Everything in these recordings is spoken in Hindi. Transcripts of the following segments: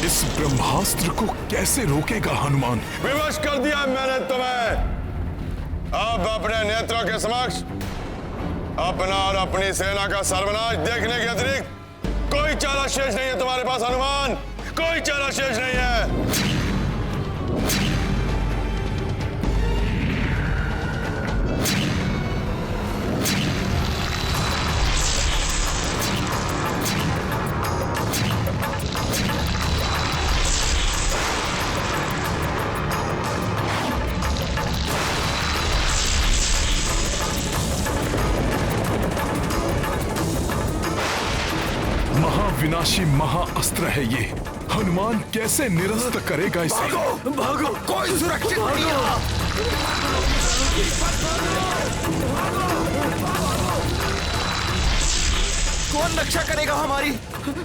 इस ब्रह्मास्त्र को कैसे रोकेगा हनुमान? विवश कर दिया मैंने तुम्हें। अब अपने नेत्रों के समक्ष अपना और अपनी सेना का सर्वनाश देखने के अतिरिक्त कोई चारा शेष नहीं है तुम्हारे पास हनुमान, कोई चारा शेष नहीं है। विनाशी महाअस्त्र है ये। हनुमान कैसे निरस्त करेगा इसे? भागो, भागो, कोई सुरक्षित नहीं है। कौन रक्षा करेगा हमारी?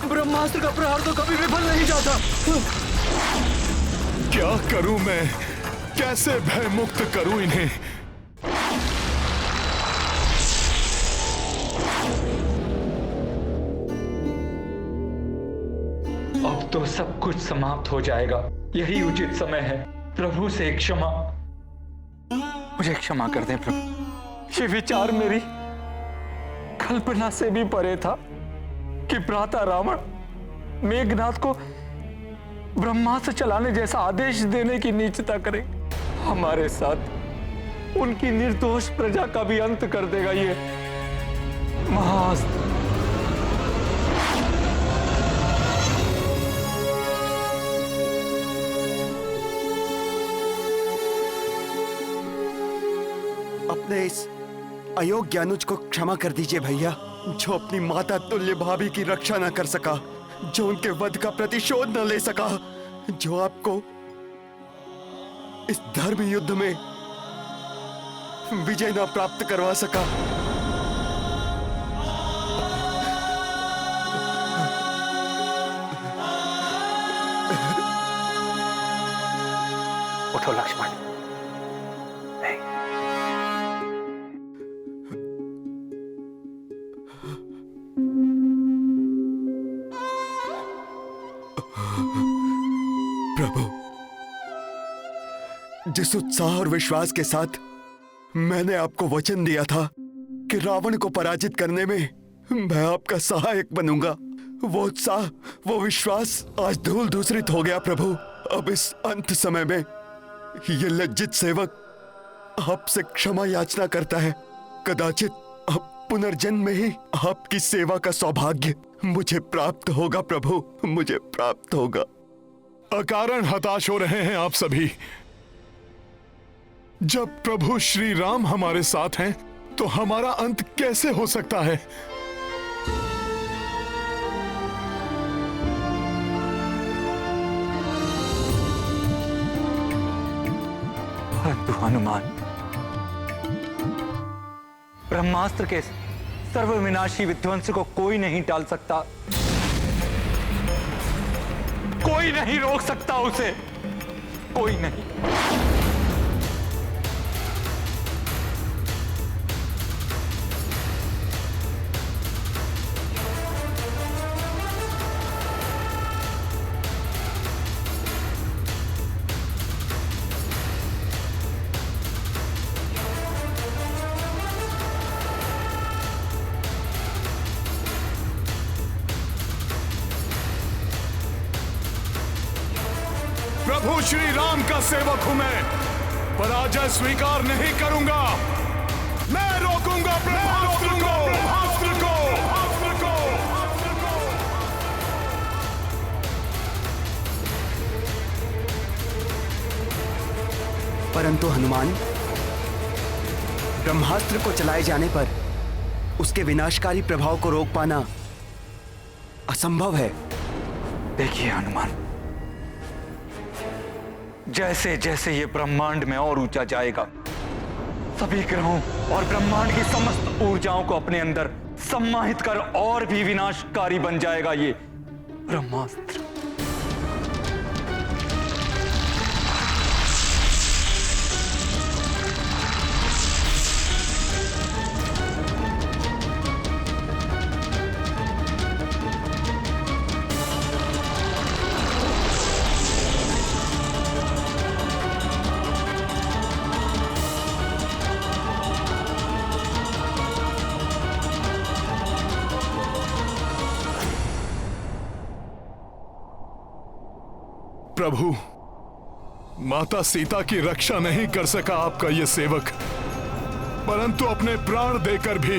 ब्रह्मास्त्र का प्रहार तो कभी विफल नहीं जाता। क्या करूं मैं? कैसे भय मुक्त करूं इन्हें? अब तो सब कुछ समाप्त हो जाएगा, यही उचित समय है। प्रभु से क्षमा, मुझे क्षमा कर दें प्रभु। ये विचार मेरी कल्पना से भी परे था कि भ्राता रावण मेघनाथ को ब्रह्मास्त्र चलाने जैसा आदेश देने की नीचता करे। हमारे साथ उनकी निर्दोष प्रजा का भी अंत कर देगा ये महाअस्त्र। अपने इस अयोग्य अनुज को क्षमा कर दीजिए भैया, जो अपनी माता तुल्य भाभी की रक्षा न कर सका, जो उनके वध का प्रतिशोध न ले सका, जो आपको इस धर्म युद्ध में विजय न प्राप्त करवा सका। उठो लक्ष्मण। प्रभु, जिस उत्साह और विश्वास के साथ मैंने आपको वचन दिया था कि रावण को पराजित करने में मैं आपका सहायक बनूंगा, वो उत्साह, वो विश्वास आज धूल धूसरित हो गया प्रभु। अब इस अंत समय में ये लज्जित सेवक आपसे क्षमा याचना करता है। कदाचित अब पुनर्जन्म में ही आपकी सेवा का सौभाग्य मुझे प्राप्त होगा प्रभु, मुझे प्राप्त होगा। अकारण हताश हो रहे हैं आप सभी। जब प्रभु श्री राम हमारे साथ हैं तो हमारा अंत कैसे हो सकता है? परंतु हनुमान, ब्रह्मास्त्र के सर्वविनाशी विध्वंस को कोई नहीं टाल सकता, कोई नहीं रोक सकता उसे, कोई नहीं। प्रभु श्री राम का सेवक हूं मैं, पराजय स्वीकार नहीं करूंगा। मैं रोकूंगा ब्रह्मास्त्र को। परंतु हनुमान, ब्रह्मास्त्र को चलाए जाने पर उसके विनाशकारी प्रभाव को रोक पाना असंभव है। देखिए हनुमान, जैसे जैसे ये ब्रह्मांड में और ऊंचा जाएगा, सभी ग्रहों और ब्रह्मांड की समस्त ऊर्जाओं को अपने अंदर सम्माहित कर और भी विनाशकारी बन जाएगा ये ब्रह्मास्त्र। प्रभु, माता सीता की रक्षा नहीं कर सका आपका यह सेवक, परंतु अपने प्राण देकर भी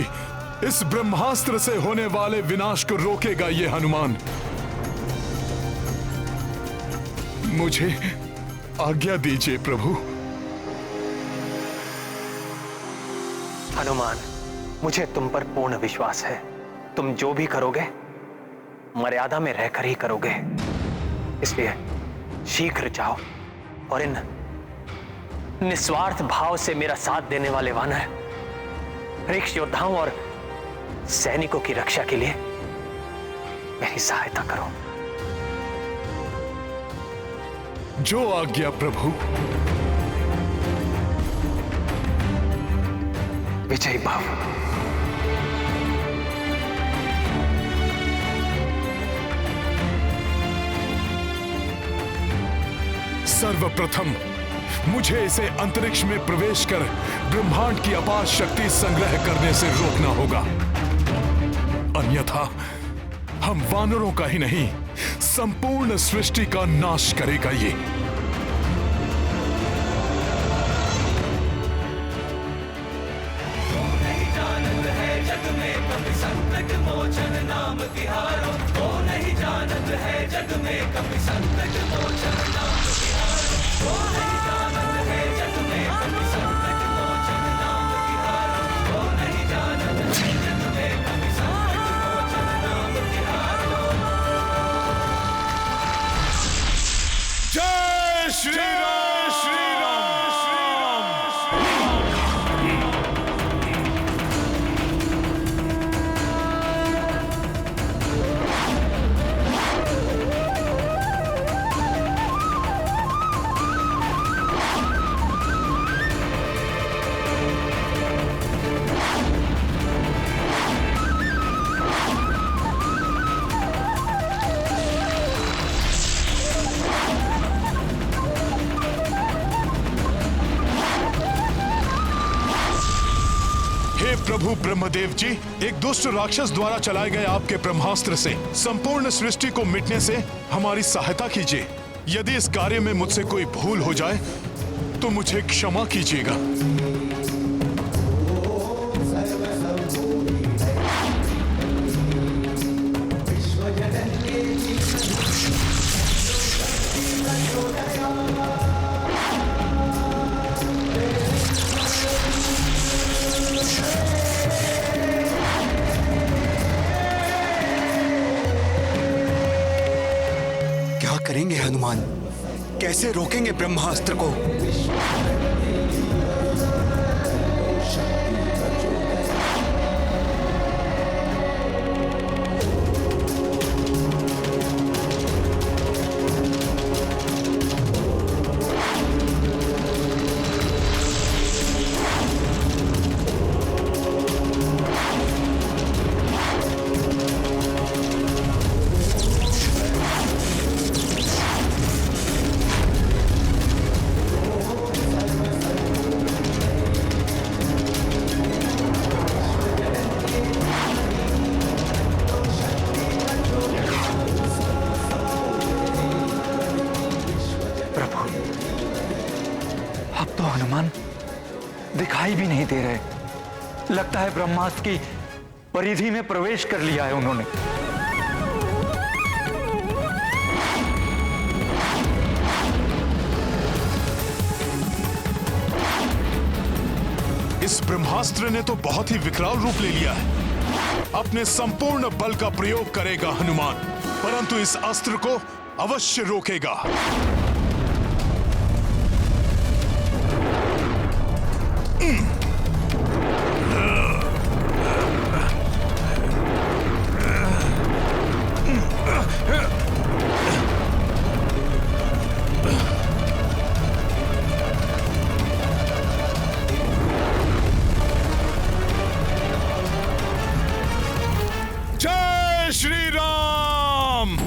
इस ब्रह्मास्त्र से होने वाले विनाश को रोकेगा ये हनुमान। मुझे आज्ञा दीजिए प्रभु। हनुमान, मुझे तुम पर पूर्ण विश्वास है। तुम जो भी करोगे मर्यादा में रहकर ही करोगे, इसलिए शीघ्र जाओ और इन निस्वार्थ भाव से मेरा साथ देने वाले वानर ऋक्ष योद्धाओं और सैनिकों की रक्षा के लिए मेरी सहायता करो। जो आज्ञा प्रभु। विजयी भव। सर्वप्रथम मुझे इसे अंतरिक्ष में प्रवेश कर ब्रह्मांड की अपार शक्ति संग्रह करने से रोकना होगा, अन्यथा हम वानरों का ही नहीं संपूर्ण सृष्टि का नाश करेगा ये। जय श्री राम, श्री राम, श्री राम। प्रभु ब्रह्मदेव जी, एक दुष्ट राक्षस द्वारा चलाए गए आपके ब्रह्मास्त्र से संपूर्ण सृष्टि को मिटने से हमारी सहायता कीजिए। यदि इस कार्य में मुझसे कोई भूल हो जाए तो मुझे क्षमा कीजिएगा। करेंगे हनुमान? कैसे रोकेंगे ब्रह्मास्त्र को? दिखाई भी नहीं दे रहे। लगता है ब्रह्मास्त्र की परिधि में प्रवेश कर लिया है उन्होंने। इस ब्रह्मास्त्र ने तो बहुत ही विकराल रूप ले लिया है। अपने संपूर्ण बल का प्रयोग करेगा हनुमान, परंतु इस अस्त्र को अवश्य रोकेगा। जय श्री राम।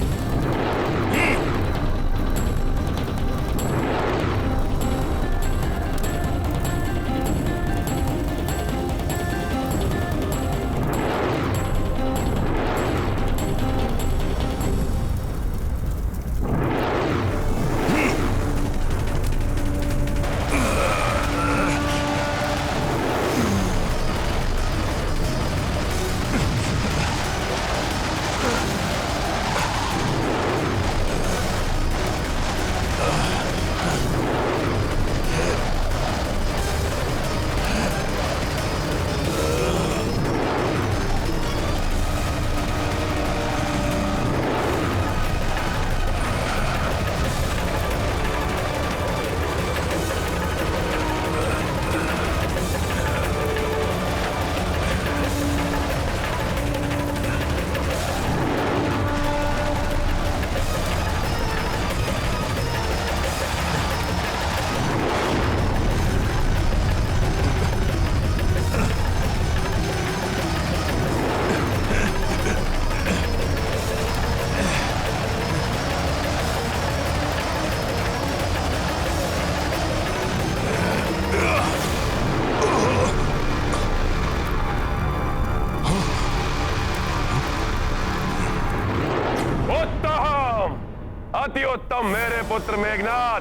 अति उत्तम मेरे पुत्र मेघनाथ।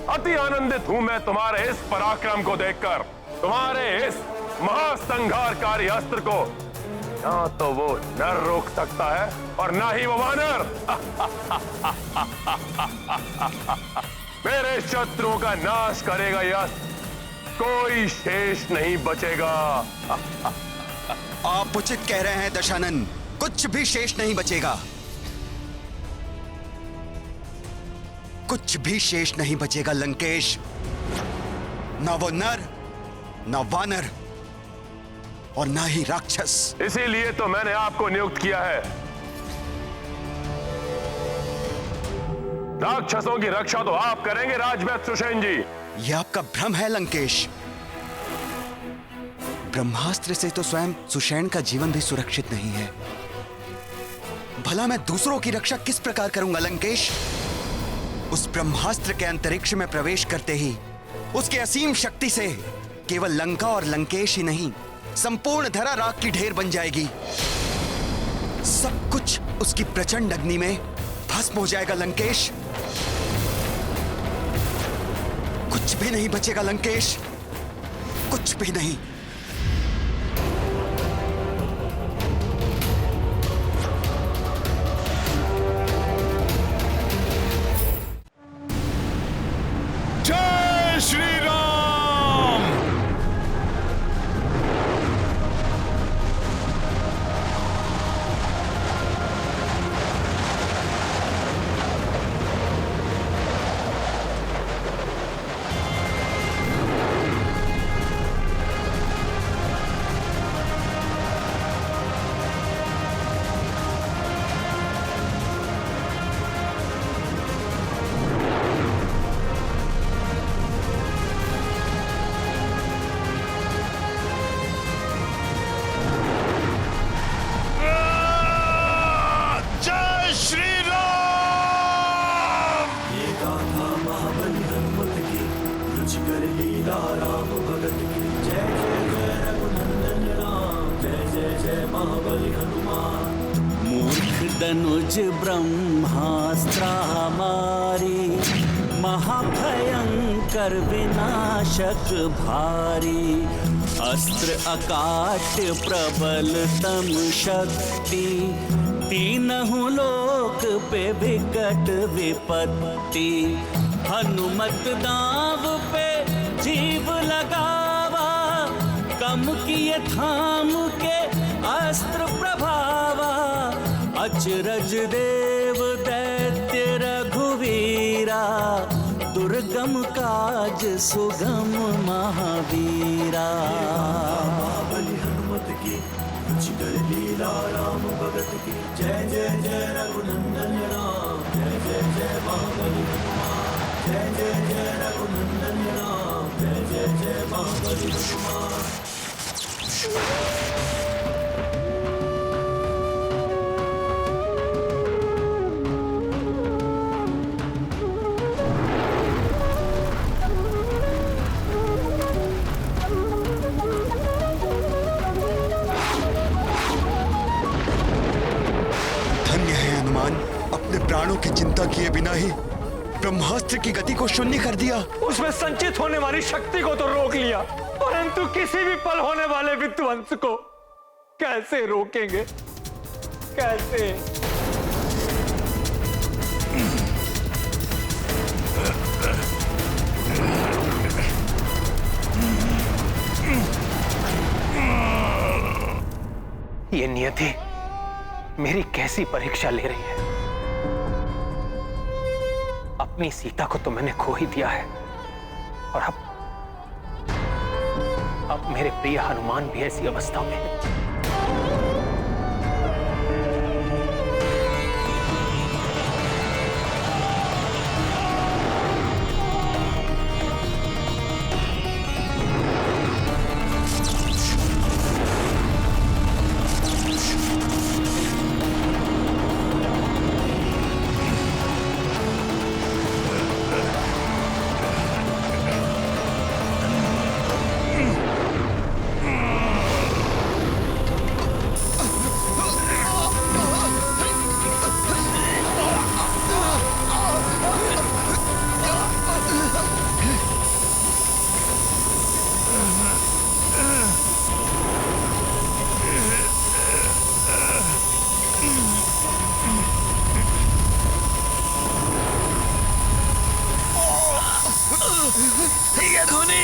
अति आनंदित हूं मैं तुम्हारे इस पराक्रम को देखकर, तुम्हारे इस महासंहारकारी अस्त्र को। ना तो वो नर रोक सकता है और ना ही वो वानर। मेरे शत्रुओं का नाश करेगा यह अस्त्र, कोई शेष नहीं बचेगा। आप उचित कह रहे हैं दशानन, कुछ भी शेष नहीं बचेगा। कुछ भी शेष नहीं बचेगा लंकेश। ना वो नर, ना वानर और ना ही राक्षस। इसीलिए तो मैंने आपको नियुक्त किया है। राक्षसों की रक्षा तो आप करेंगे राजवैद्य सुषेण जी। यह आपका भ्रम है लंकेश। ब्रह्मास्त्र से तो स्वयं सुषेण का जीवन भी सुरक्षित नहीं है। भला मैं दूसरों की रक्षा किस प्रकार करूंगा लंकेश? उस ब्रह्मास्त्र के अंतरिक्ष में प्रवेश करते ही उसकी असीम शक्ति से केवल लंका और लंकेश ही नहीं, संपूर्ण धरा राख की ढेर बन जाएगी। सब कुछ उसकी प्रचंड अग्नि में भस्म हो जाएगा लंकेश। कुछ भी नहीं बचेगा लंकेश, कुछ भी नहीं। जय श्री राम। धनुज ब्रह्मास्त्र हमारी, महाभयंकर विनाशक भारी। अस्त्र अकाट्य प्रबलतम शक्ति, तीनहु लोक पे विकट विपत्ति। हनुमत दाव पे जीव लगावा, कम किए थाम के अस्त्र प्रभावा। अचरज देव दैत्य रघुवीरा, दुर्गम काज सुगम महावीरा। बलि हनुमत की रुचिकर लीला राम भगत की। जय जय जय रघुनंदन राम, जय जय जय महाबली हनुमान। जय जय जय रघुनंदन राम, जय जय जय महाबली हनुमान। अपने प्राणों की चिंता किए बिना ही ब्रह्मास्त्र की गति को शून्य कर दिया। उसमें संचित होने वाली शक्ति को तो रोक लिया, परंतु किसी भी पल होने वाले विध्वंस को कैसे रोकेंगे? कैसे? ये नियति मेरी कैसी परीक्षा ले रही है। अपनी सीता को तो मैंने खो ही दिया है, और अब मेरे प्रिय हनुमान भी ऐसी अवस्था में है। मुनि।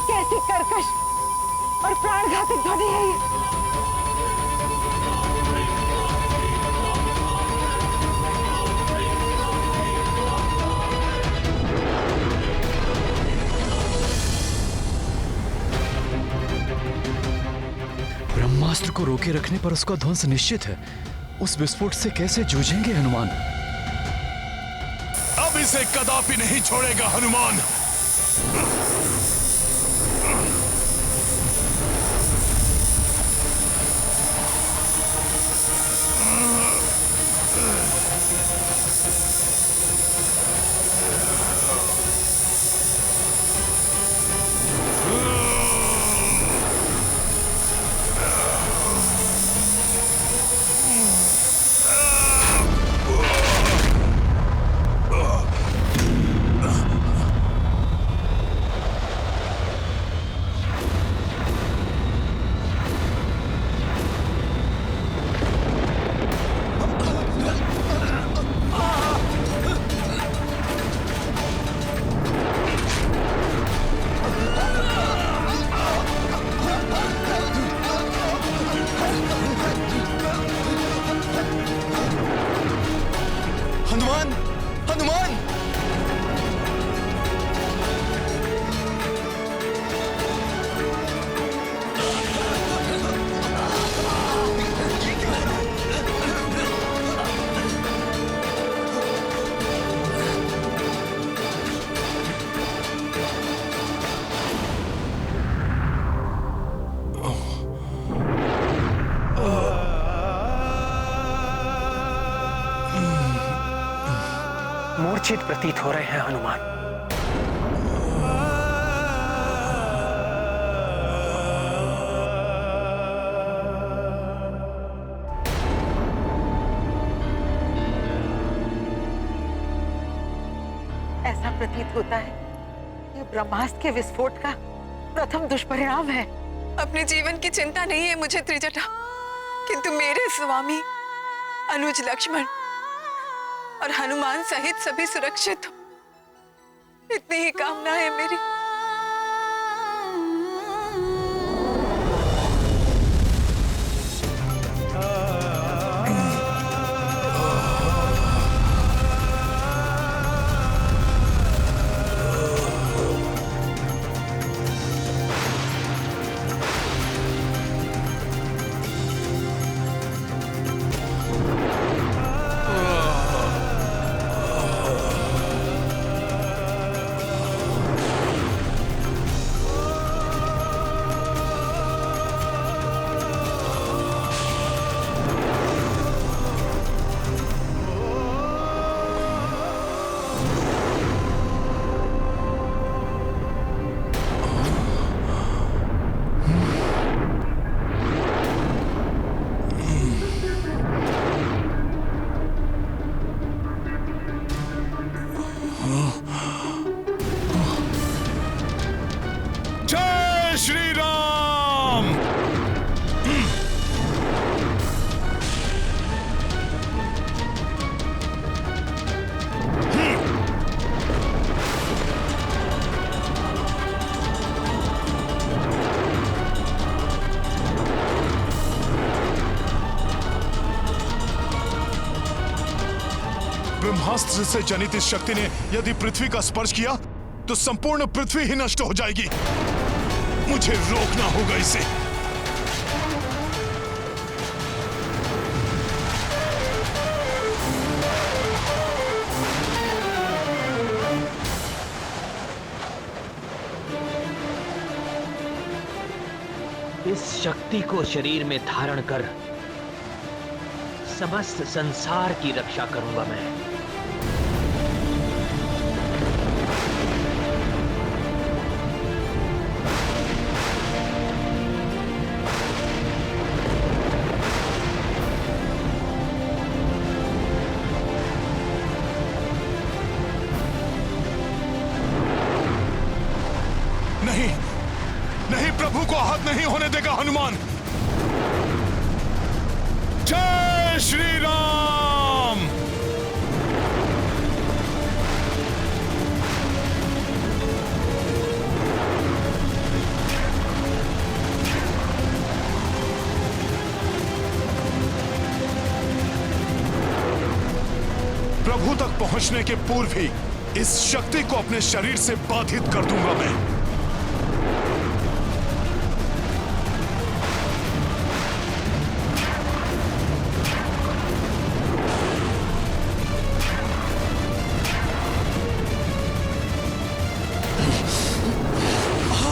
कैसी कर्कश और प्राणघातक ध्वनि है ये। ब्रह्मास्त्र को रोके रखने पर उसका ध्वंस निश्चित है। उस विस्फोट से कैसे जूझेंगे हनुमान? अब इसे कदापि नहीं छोड़ेगा हनुमान। हनुमान, हनुमान! मूर्छित प्रतीत हो रहे हैं हनुमान। ऐसा प्रतीत होता है ये ब्रह्मास्त्र के विस्फोट का प्रथम दुष्परिणाम है। अपने जीवन की चिंता नहीं है मुझे त्रिजटा, किंतु मेरे स्वामी अनुज लक्ष्मण और हनुमान सहित सभी सुरक्षित हो, इतनी ही कामना है मेरी। जय श्री राम। ब्रह्मास्त्र से जनित इस शक्ति ने यदि पृथ्वी का स्पर्श किया तो संपूर्ण पृथ्वी ही नष्ट हो जाएगी। मुझे रोकना होगा इसे। इस शक्ति को शरीर में धारण कर समस्त संसार की रक्षा करूंगा मैं। नहीं, नहीं प्रभु। प्रभु को आहत नहीं होने देगा हनुमान। जय श्री राम। प्रभु तक पहुंचने के पूर्व ही इस शक्ति को अपने शरीर से बाधित कर दूंगा मैं।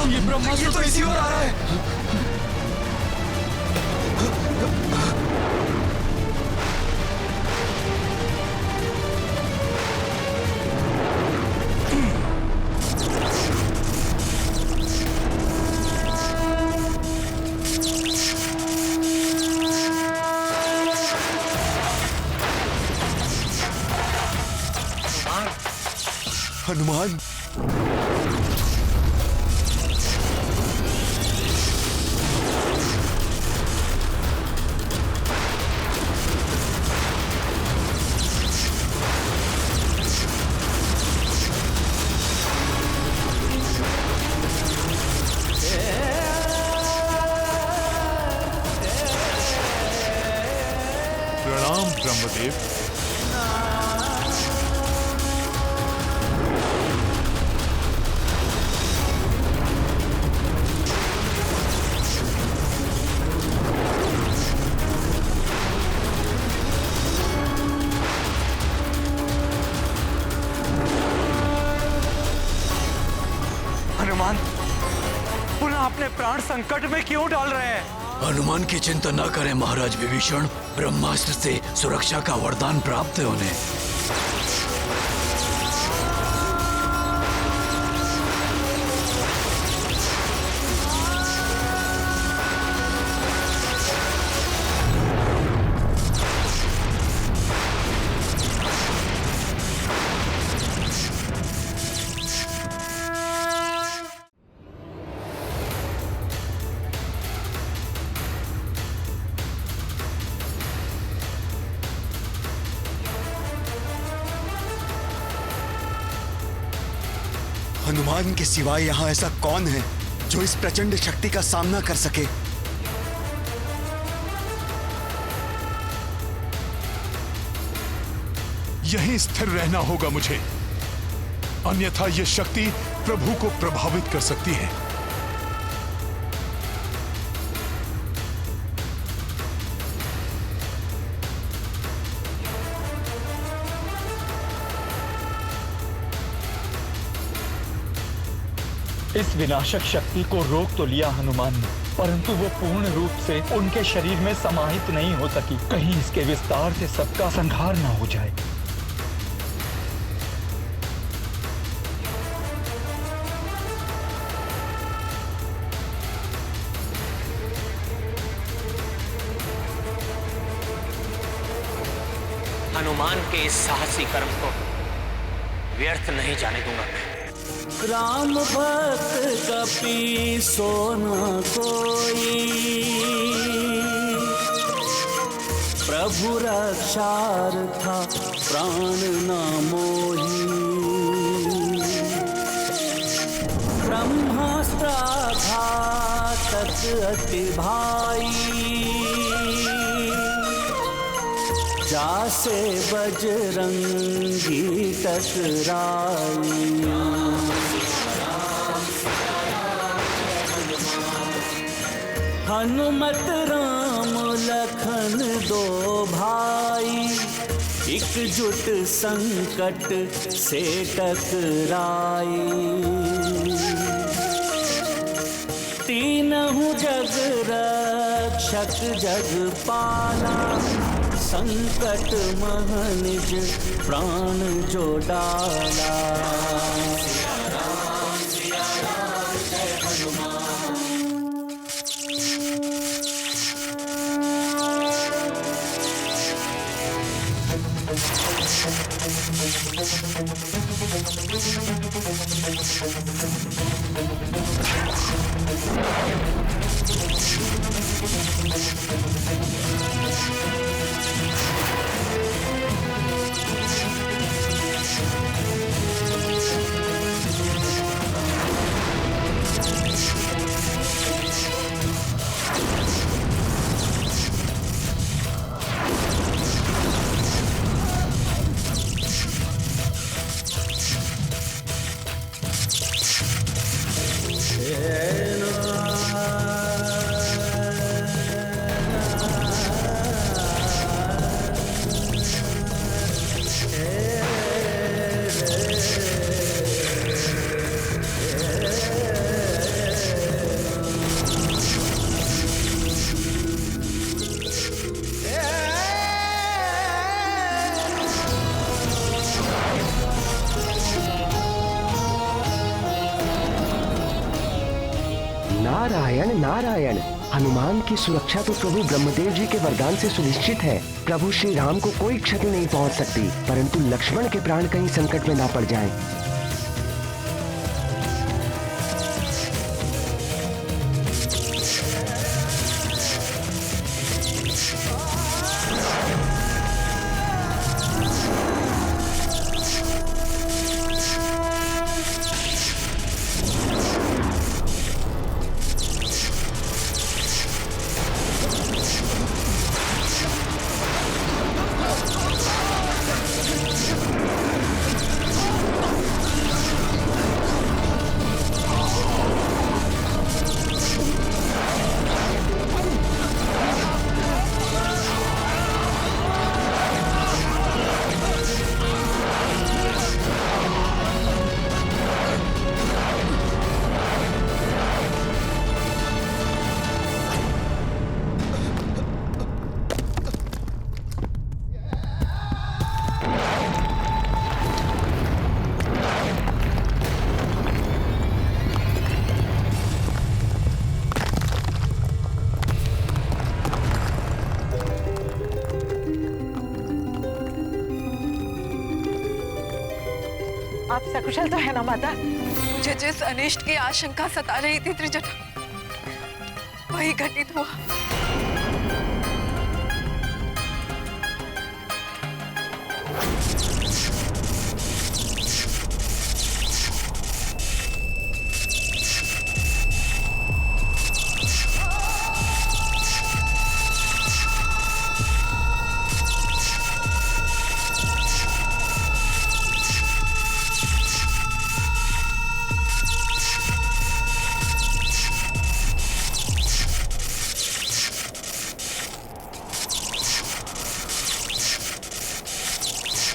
ये ब्रह्मास्त्र तो इसी ओर आ रहा है। हनुमान, प्रणाम ब्रह्मदेव। हनुमान, पुनः अपने प्राण संकट में क्यों डाल रहे हैं? हनुमान की चिंता न करें महाराज विभीषण, ब्रह्मास्त्र से सुरक्षा का वरदान प्राप्त है उन्हें। हनुमान के सिवाय यहाँ ऐसा कौन है जो इस प्रचंड शक्ति का सामना कर सके? यहीं स्थिर रहना होगा मुझे, अन्यथा यह शक्ति प्रभु को प्रभावित कर सकती है। इस विनाशक शक्ति को रोक तो लिया हनुमान ने, परंतु वो पूर्ण रूप से उनके शरीर में समाहित नहीं हो सकी। कहीं इसके विस्तार से सबका संहार ना हो जाए। हनुमान के इस साहसी कर्म को व्यर्थ नहीं जाने दूंगा मैं। राम भक्त कपि सोना कोई, प्रभु रक्षार्था प्राण न मोही। ब्रह्मास्त्र घातक अति भाई, जासे बजरंगी टकराई। हनुमत राम लखन दो भाई, एकजुट संकट से टकराई। तीनहु जग रक्षक जग पाला, संकट मह निज प्राण जो डाला। नारायण नारायण। हनुमान की सुरक्षा तो प्रभु ब्रह्मदेव जी के वरदान से सुनिश्चित है। प्रभु श्री राम को कोई क्षति नहीं पहुंच सकती, परंतु लक्ष्मण के प्राण कहीं संकट में ना पड़ जाएं। आप सकुशल तो है ना माता? मुझे जिस अनिष्ट की आशंका सता रही थी त्रिजटा, वही घटित हुआ।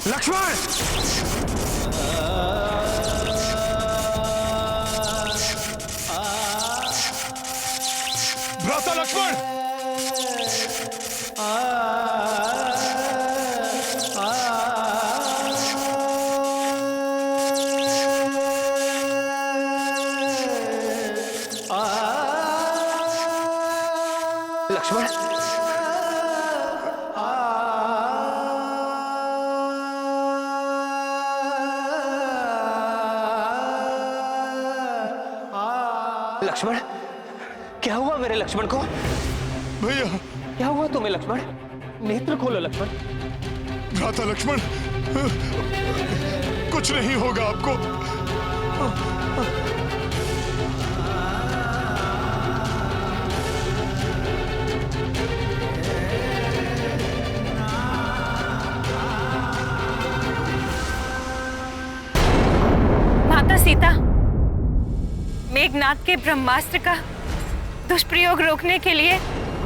लक्ष्मण! भ्राता लक्ष्मण! लक्ष्मण! लक्ष्मण, क्या हुआ मेरे लक्ष्मण को? भैया, क्या हुआ तुम्हें लक्ष्मण? नेत्र खोलो लक्ष्मण। भ्राता लक्ष्मण, कुछ नहीं होगा आपको। माता सीता, मेघनाद के ब्रह्मास्त्र का दुष्प्रयोग रोकने के लिए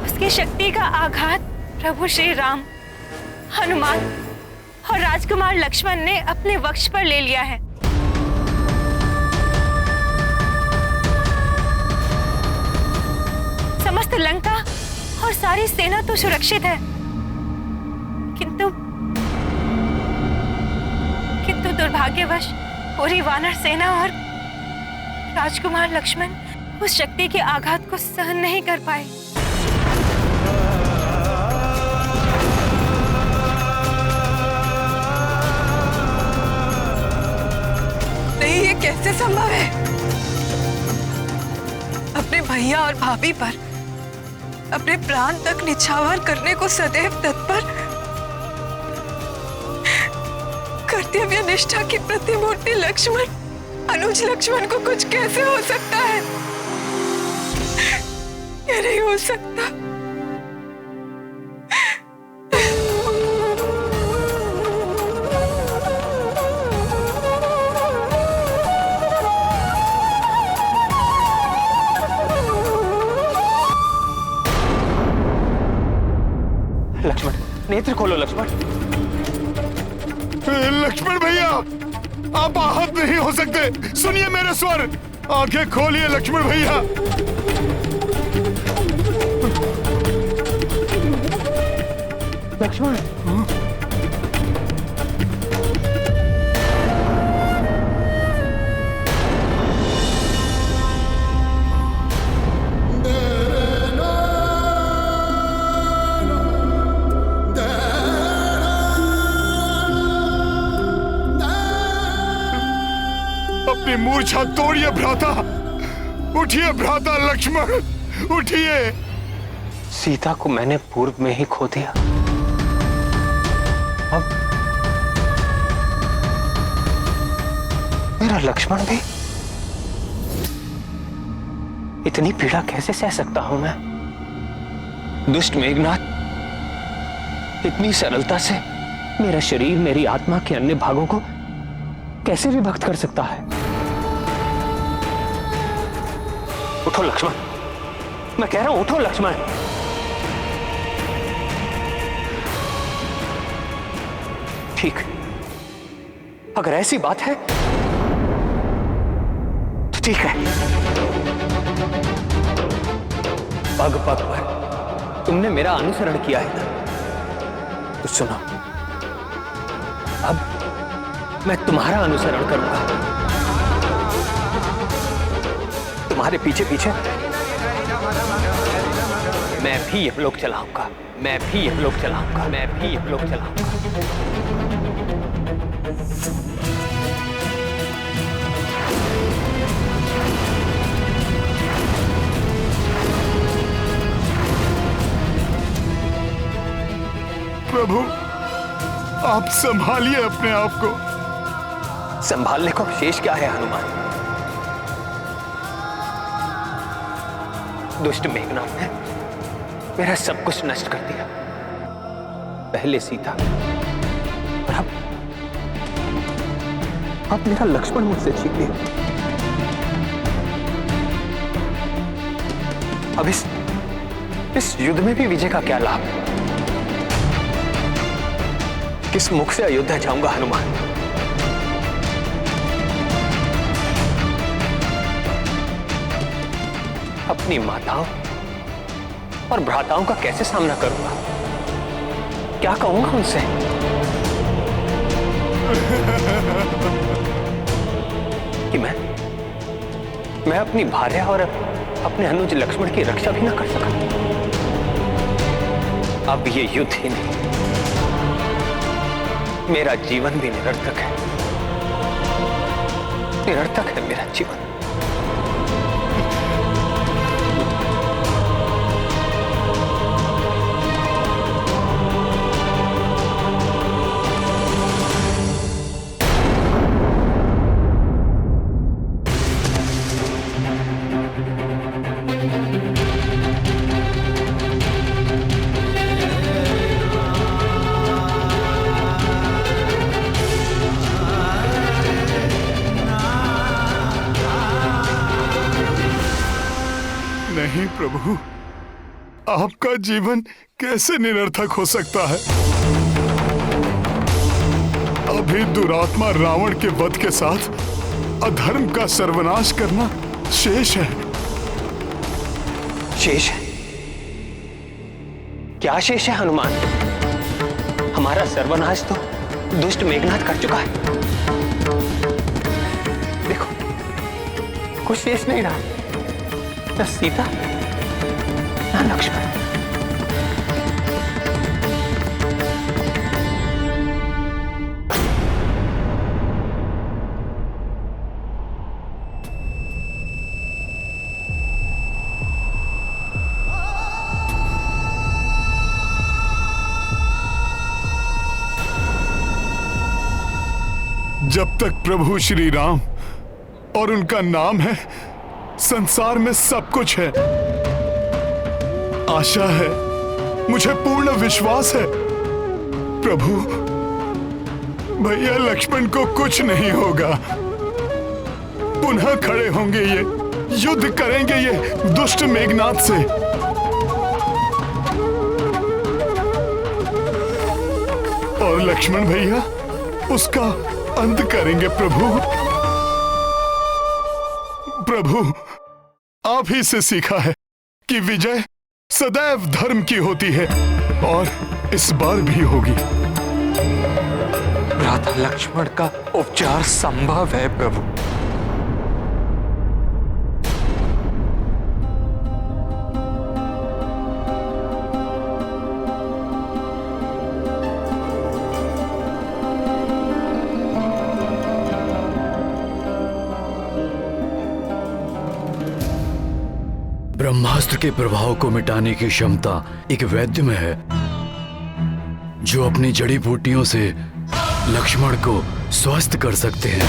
उसकी शक्ति का आघात प्रभु श्री राम, हनुमान और राजकुमार लक्ष्मण ने अपने वक्ष पर ले लिया है। समस्त लंका और सारी सेना तो सुरक्षित है, किंतु दुर्भाग्यवश पूरी वानर सेना और राजकुमार लक्ष्मण उस शक्ति के आघात को सहन नहीं कर पाए। नहीं ये कैसे संभव है? अपने भैया और भाभी पर अपने प्राण तक निछावर करने को सदैव तत्पर, कर्तव्य निष्ठा की प्रतिमूर्ति लक्ष्मण, अनुज लक्ष्मण को कुछ कैसे हो सकता है? ये नहीं हो सकता। लक्ष्मण, नेत्र खोलो लक्ष्मण। लक्ष्मण भैया, आप आहत नहीं हो सकते। सुनिए मेरे स्वर, आंखें खोलिए लक्ष्मण भैया। लक्ष्मण, अपनी मूर्छा तोड़िए भ्राता। उठिए भ्राता लक्ष्मण, उठिए। सीता को मैंने पूर्व में ही खो दिया। अब मेरा लक्ष्मण भी। इतनी पीड़ा कैसे सह सकता हूं मैं? दुष्ट मेघनाथ इतनी सरलता से मेरा शरीर, मेरी आत्मा के अन्य भागों को कैसे विभक्त कर सकता है? उठो लक्ष्मण, मैं कह रहा हूं उठो लक्ष्मण। ठीक, अगर ऐसी बात है तो ठीक है। पग पग पर तुमने मेरा अनुसरण किया है ना, तो सुनो, अब मैं तुम्हारा अनुसरण करूंगा। तुम्हारे पीछे पीछे मैं भी यमलोक चलाऊंगा, मैं भी यमलोक चलाऊंगा, मैं भी यमलोक चलाऊंगा। प्रभु, आप संभालिए अपने आप को। संभालने को शेष क्या है हनुमान? दुष्ट मेघनाथ ने मेरा सब कुछ नष्ट कर दिया। पहले सीता और अब मेरा लक्ष्मण मुझसे छीन लिया। अब इस युद्ध में भी विजय का क्या लाभ? किस मुख से अयोध्या जाऊंगा हनुमान? अपनी माताओं और भ्राताओं का कैसे सामना करूंगा? क्या कहूंगा उनसे? कि मैं अपनी भार्या और अपने अनुज लक्ष्मण की रक्षा भी ना कर सका। अब ये युद्ध ही नहीं, मेरा जीवन भी निरर्थक है। निरर्थक है मेरा जीवन। नहीं प्रभु, आपका जीवन कैसे निरर्थक हो सकता है? अभी दुरात्मा रावण के वध के साथ अधर्म का सर्वनाश करना शेष है। शेष है? क्या शेष है हनुमान? हमारा सर्वनाश तो दुष्ट मेघनाथ कर चुका है। देखो, कुछ शेष नहीं रहा, न सीता न लक्ष्मण। जब तक प्रभु श्री राम और उनका नाम है, संसार में सब कुछ है। आशा है, मुझे पूर्ण विश्वास है। प्रभु, भैया लक्ष्मण को कुछ नहीं होगा। पुनः खड़े होंगे ये, युद्ध करेंगे ये दुष्ट मेघनाथ से। और लक्ष्मण भैया उसका अंत करेंगे। प्रभु, प्रभु, आप ही से सीखा है कि विजय सदैव धर्म की होती है, और इस बार भी होगी। भ्राता लक्ष्मण का उपचार संभव है प्रभु। ब्रह्मास्त्र के प्रभाव को मिटाने की क्षमता एक वैद्य में है, जो अपनी जड़ी बूटियों से लक्ष्मण को स्वस्थ कर सकते हैं।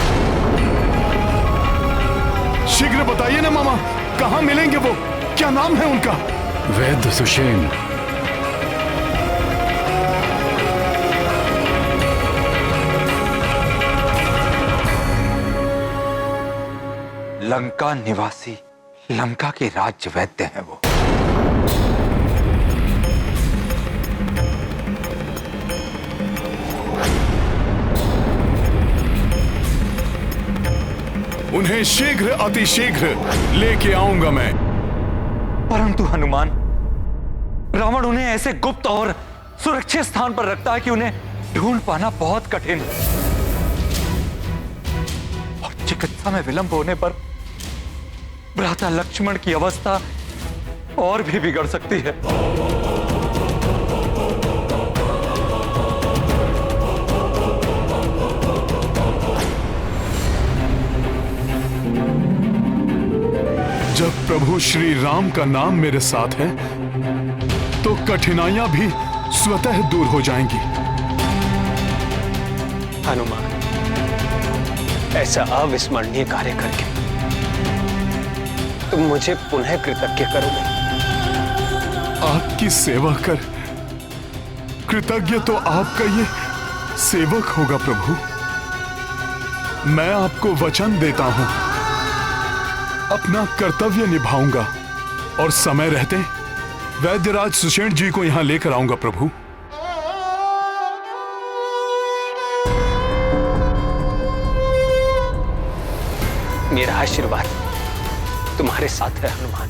शीघ्र बताइए ना मामा, कहाँ मिलेंगे वो? क्या नाम है उनका? वैद्य सुषेण। लंका निवासी, लंका के राज्य वैद्य हैं वो। उन्हें शीघ्र, अतिशीघ्र लेके आऊंगा मैं। परंतु हनुमान, रावण उन्हें ऐसे गुप्त और सुरक्षित स्थान पर रखता है कि उन्हें ढूंढ पाना बहुत कठिन। और चिकित्सा में विलंब होने पर भ्राता लक्ष्मण की अवस्था और भी बिगड़ सकती है। जब प्रभु श्री राम का नाम मेरे साथ है, तो कठिनाइयां भी स्वतः दूर हो जाएंगी। हनुमान, ऐसा अविस्मरणीय कार्य करके तुम मुझे पुनः कृतज्ञ करोगे? आपकी सेवा कर कृतज्ञ तो आपका ये सेवक होगा प्रभु। मैं आपको वचन देता हूं, अपना कर्तव्य निभाऊंगा, और समय रहते वैद्यराज सुषेण जी को यहां लेकर आऊंगा प्रभु। मेरा आशीर्वाद तुम्हारे साथ है हनुमान।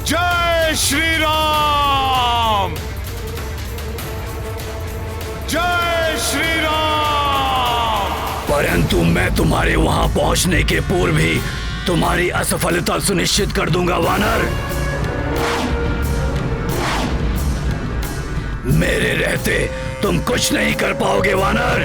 जय श्री राम, जय श्री राम। परंतु मैं तुम्हारे वहां पहुंचने के पूर्व ही तुम्हारी असफलता सुनिश्चित कर दूंगा वानर। मेरे रहते तुम कुछ नहीं कर पाओगे वानर।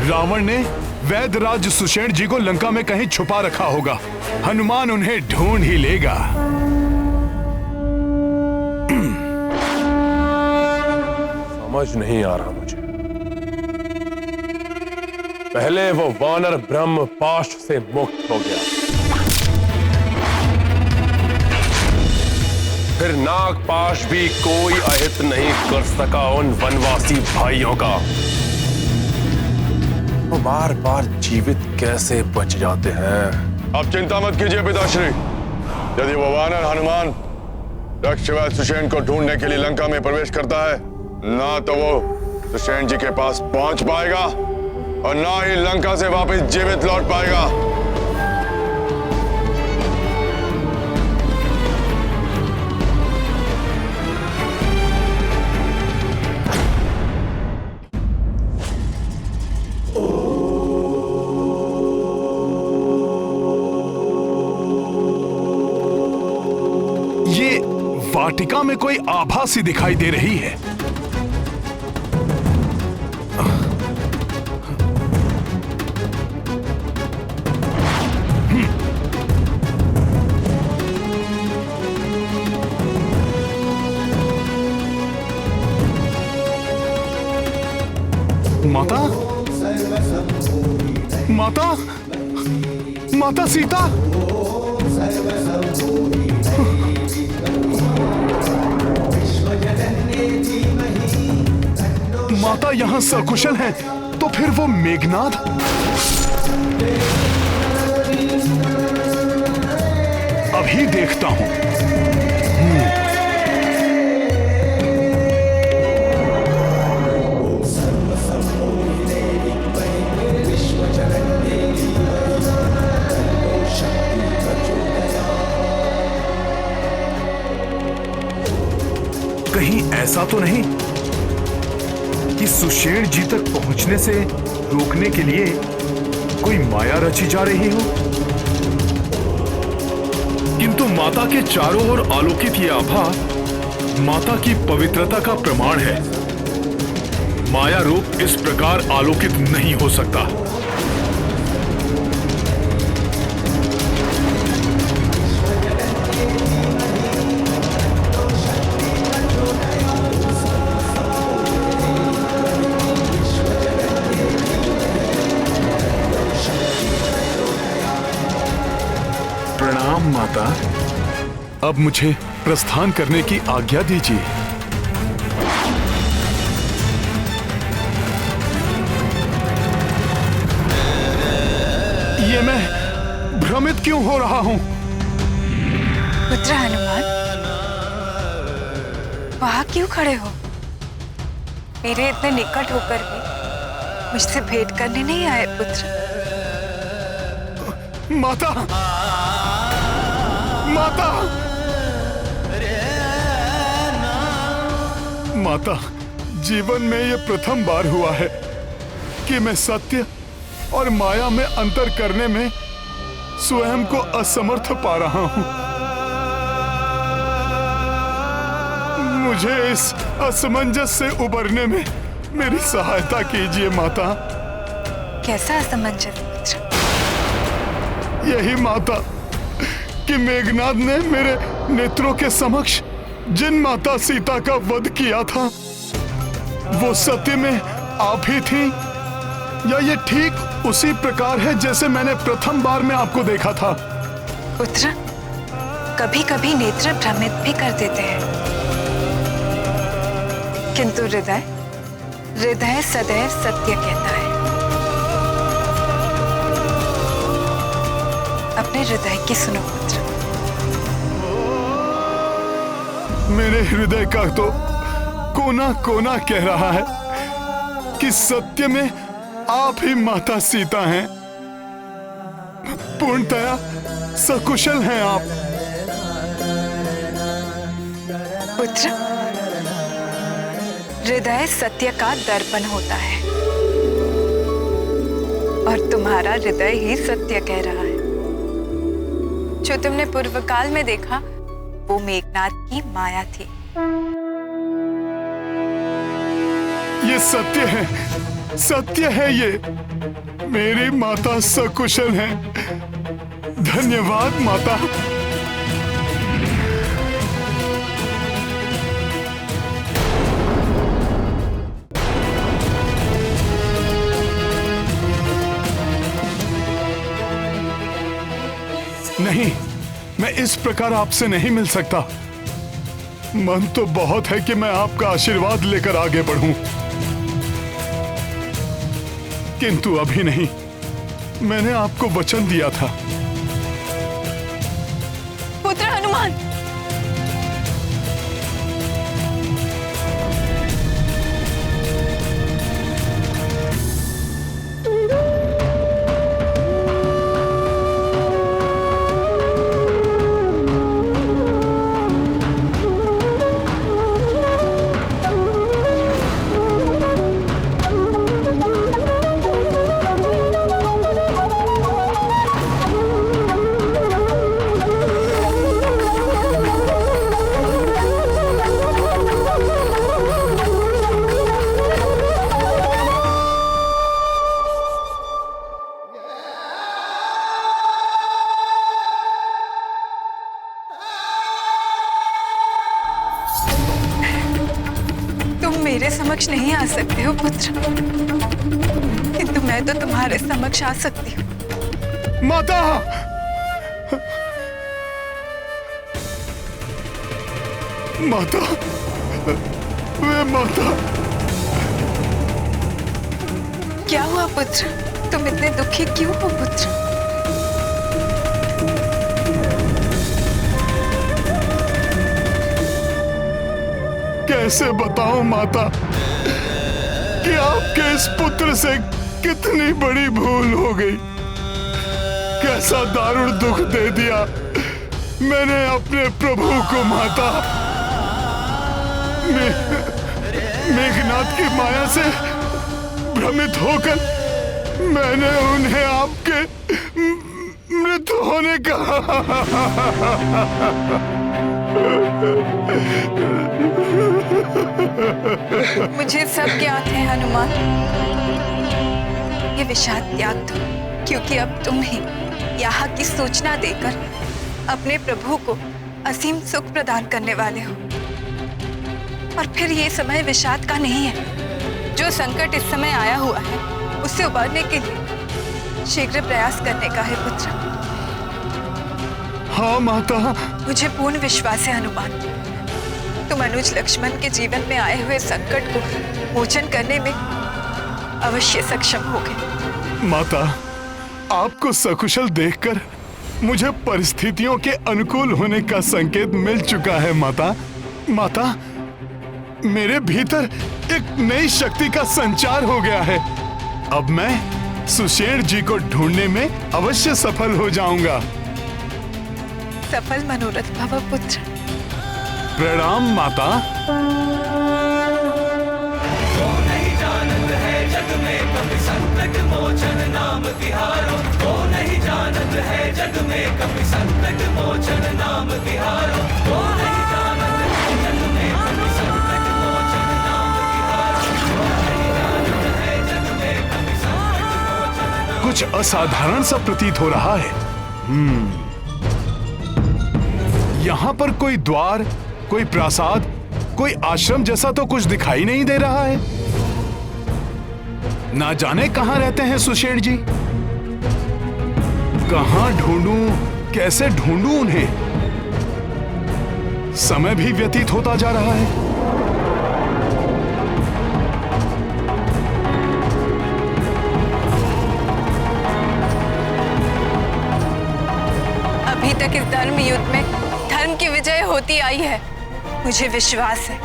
रावण ने वैद्यराज सुषेण जी को लंका में कहीं छुपा रखा होगा। हनुमान उन्हें ढूंढ ही लेगा। समझ नहीं आ रहा मुझे। पहले वो वानर ब्रह्म पाश से मुक्त हो गया, फिर नागपाश भी कोई अहित नहीं कर सका उन वनवासी भाइयों का। वो बार बार जीवित कैसे बच जाते हैं? अब चिंता मत कीजिए पिताश्री। यदि वो वानर हनुमान दक्षवैद्य सुषेण को ढूंढने के लिए लंका में प्रवेश करता है, ना तो वो सुषेण जी के पास पहुंच पाएगा और ना ही लंका से वापस जीवित लौट पाएगा। ये वाटिका में कोई आभा सी दिखाई दे रही है। माता, माता, माता सीता, माता यहाँ सकुशल हैं, तो फिर वो मेघनाद? अभी देखता हूं। कहीं ऐसा तो नहीं कि सुषेण जी तक पहुंचने से रोकने के लिए कोई माया रची जा रही हो? किंतु माता के चारों ओर आलोकित ये आभा माता की पवित्रता का प्रमाण है। माया रूप इस प्रकार आलोकित नहीं हो सकता। प्रणाम माता। अब मुझे प्रस्थान करने की आज्ञा दीजिए। ये मैं भ्रमित क्यों हो रहा हूं? पुत्र हनुमान, वहां क्यों खड़े हो? मेरे इतने निकट होकर भी मुझसे भेंट करने नहीं आए पुत्र? माता, माता, माता, जीवन में ये प्रथम बार हुआ है कि मैं सत्य और माया में अंतर करने में स्वयं को असमर्थ पा रहा हूं। मुझे इस असमंजस से उबरने में मेरी सहायता कीजिए माता। कैसा असमंजस पुत्र? यही माता कि मेघनाद ने मेरे नेत्रों के समक्ष जिन माता सीता का वध किया था, वो सत्य में आप ही थी, या ये ठीक उसी प्रकार है जैसे मैंने प्रथम बार में आपको देखा था? पुत्र, कभी कभी नेत्र भ्रमित भी कर देते हैं, किंतु हृदय सदैव सत्य कहता है। अपने हृदय की सुनो पुत्र। मेरे हृदय का तो कोना कोना कह रहा है कि सत्य में आप ही माता सीता हैं। पूर्णतया सकुशल हैं आप। पुत्र, हृदय सत्य का दर्पण होता है और तुम्हारा हृदय ही सत्य कह रहा है। जो तुमने पूर्व काल में देखा वो मेघनाद की माया थी। ये सत्य है ये। मेरी माता सकुशल हैं। धन्यवाद माता। नहीं, मैं इस प्रकार आपसे नहीं मिल सकता। मन तो बहुत है कि मैं आपका आशीर्वाद लेकर आगे बढ़ूं, किंतु अभी नहीं। मैंने आपको वचन दिया था। पुत्र हनुमान, मेरे समक्ष नहीं आ सकते हो पुत्र, किंतु मैं तो तुम्हारे समक्ष आ सकती हूँ। माता! माता! वे माता! क्या हुआ पुत्र? तुम इतने दुखी क्यों हो पुत्र? कैसे बताऊं माता कि आपके इस पुत्र से कितनी बड़ी भूल हो गई। कैसा दारुण दुख दे दिया मैंने अपने प्रभु को माता। मेघनाथ की माया से भ्रमित होकर मैंने उन्हें आपके मृत होने का मुझे सब ज्ञात है हनुमान। ये विषाद त्याग दो, क्योंकि अब तुम ही यहाँ की सूचना देकर अपने प्रभु को असीम सुख प्रदान करने वाले हो। और फिर ये समय विषाद का नहीं है। जो संकट इस समय आया हुआ है उससे उबरने के लिए शीघ्र प्रयास करने का है पुत्र। हाँ माता। मुझे पूर्ण विश्वास है हनुमान, तुम अनुज लक्ष्मण के जीवन में आए हुए संकट को मोचन करने में अवश्य सक्षम होगे। माता, आपको सकुशल देखकर मुझे परिस्थितियों के अनुकूल होने का संकेत मिल चुका है माता। माता, मेरे भीतर एक नई शक्ति का संचार हो गया है। अब मैं सुषेण जी को ढूंढने में अवश्य सफल हो जाऊंगा। सफल मनोरथ भव पुत्र। प्रणाम माता। वो नहीं जानत है जग में कभी संकट मोचन नाम तिहारो। वो नहीं जानत है जग में कभी संकट मोचन नाम तिहारो। वो नहीं जानत है जग में कभी संकट मोचन नाम तिहारो। वो नहीं जानत है जग में कभी संकट मोचन नाम। कुछ असाधारण सा प्रतीत हो रहा है। यहाँ पर कोई द्वार, कोई प्रासाद, कोई आश्रम जैसा तो कुछ दिखाई नहीं दे रहा है। ना जाने कहाँ रहते हैं सुषेण जी। कहाँ ढूंढूं, कैसे ढूंढूं उन्हें। समय भी व्यतीत होता जा रहा है। अभी तक इस धर्म युद्ध में धर्म की विजय होती आई है। मुझे विश्वास है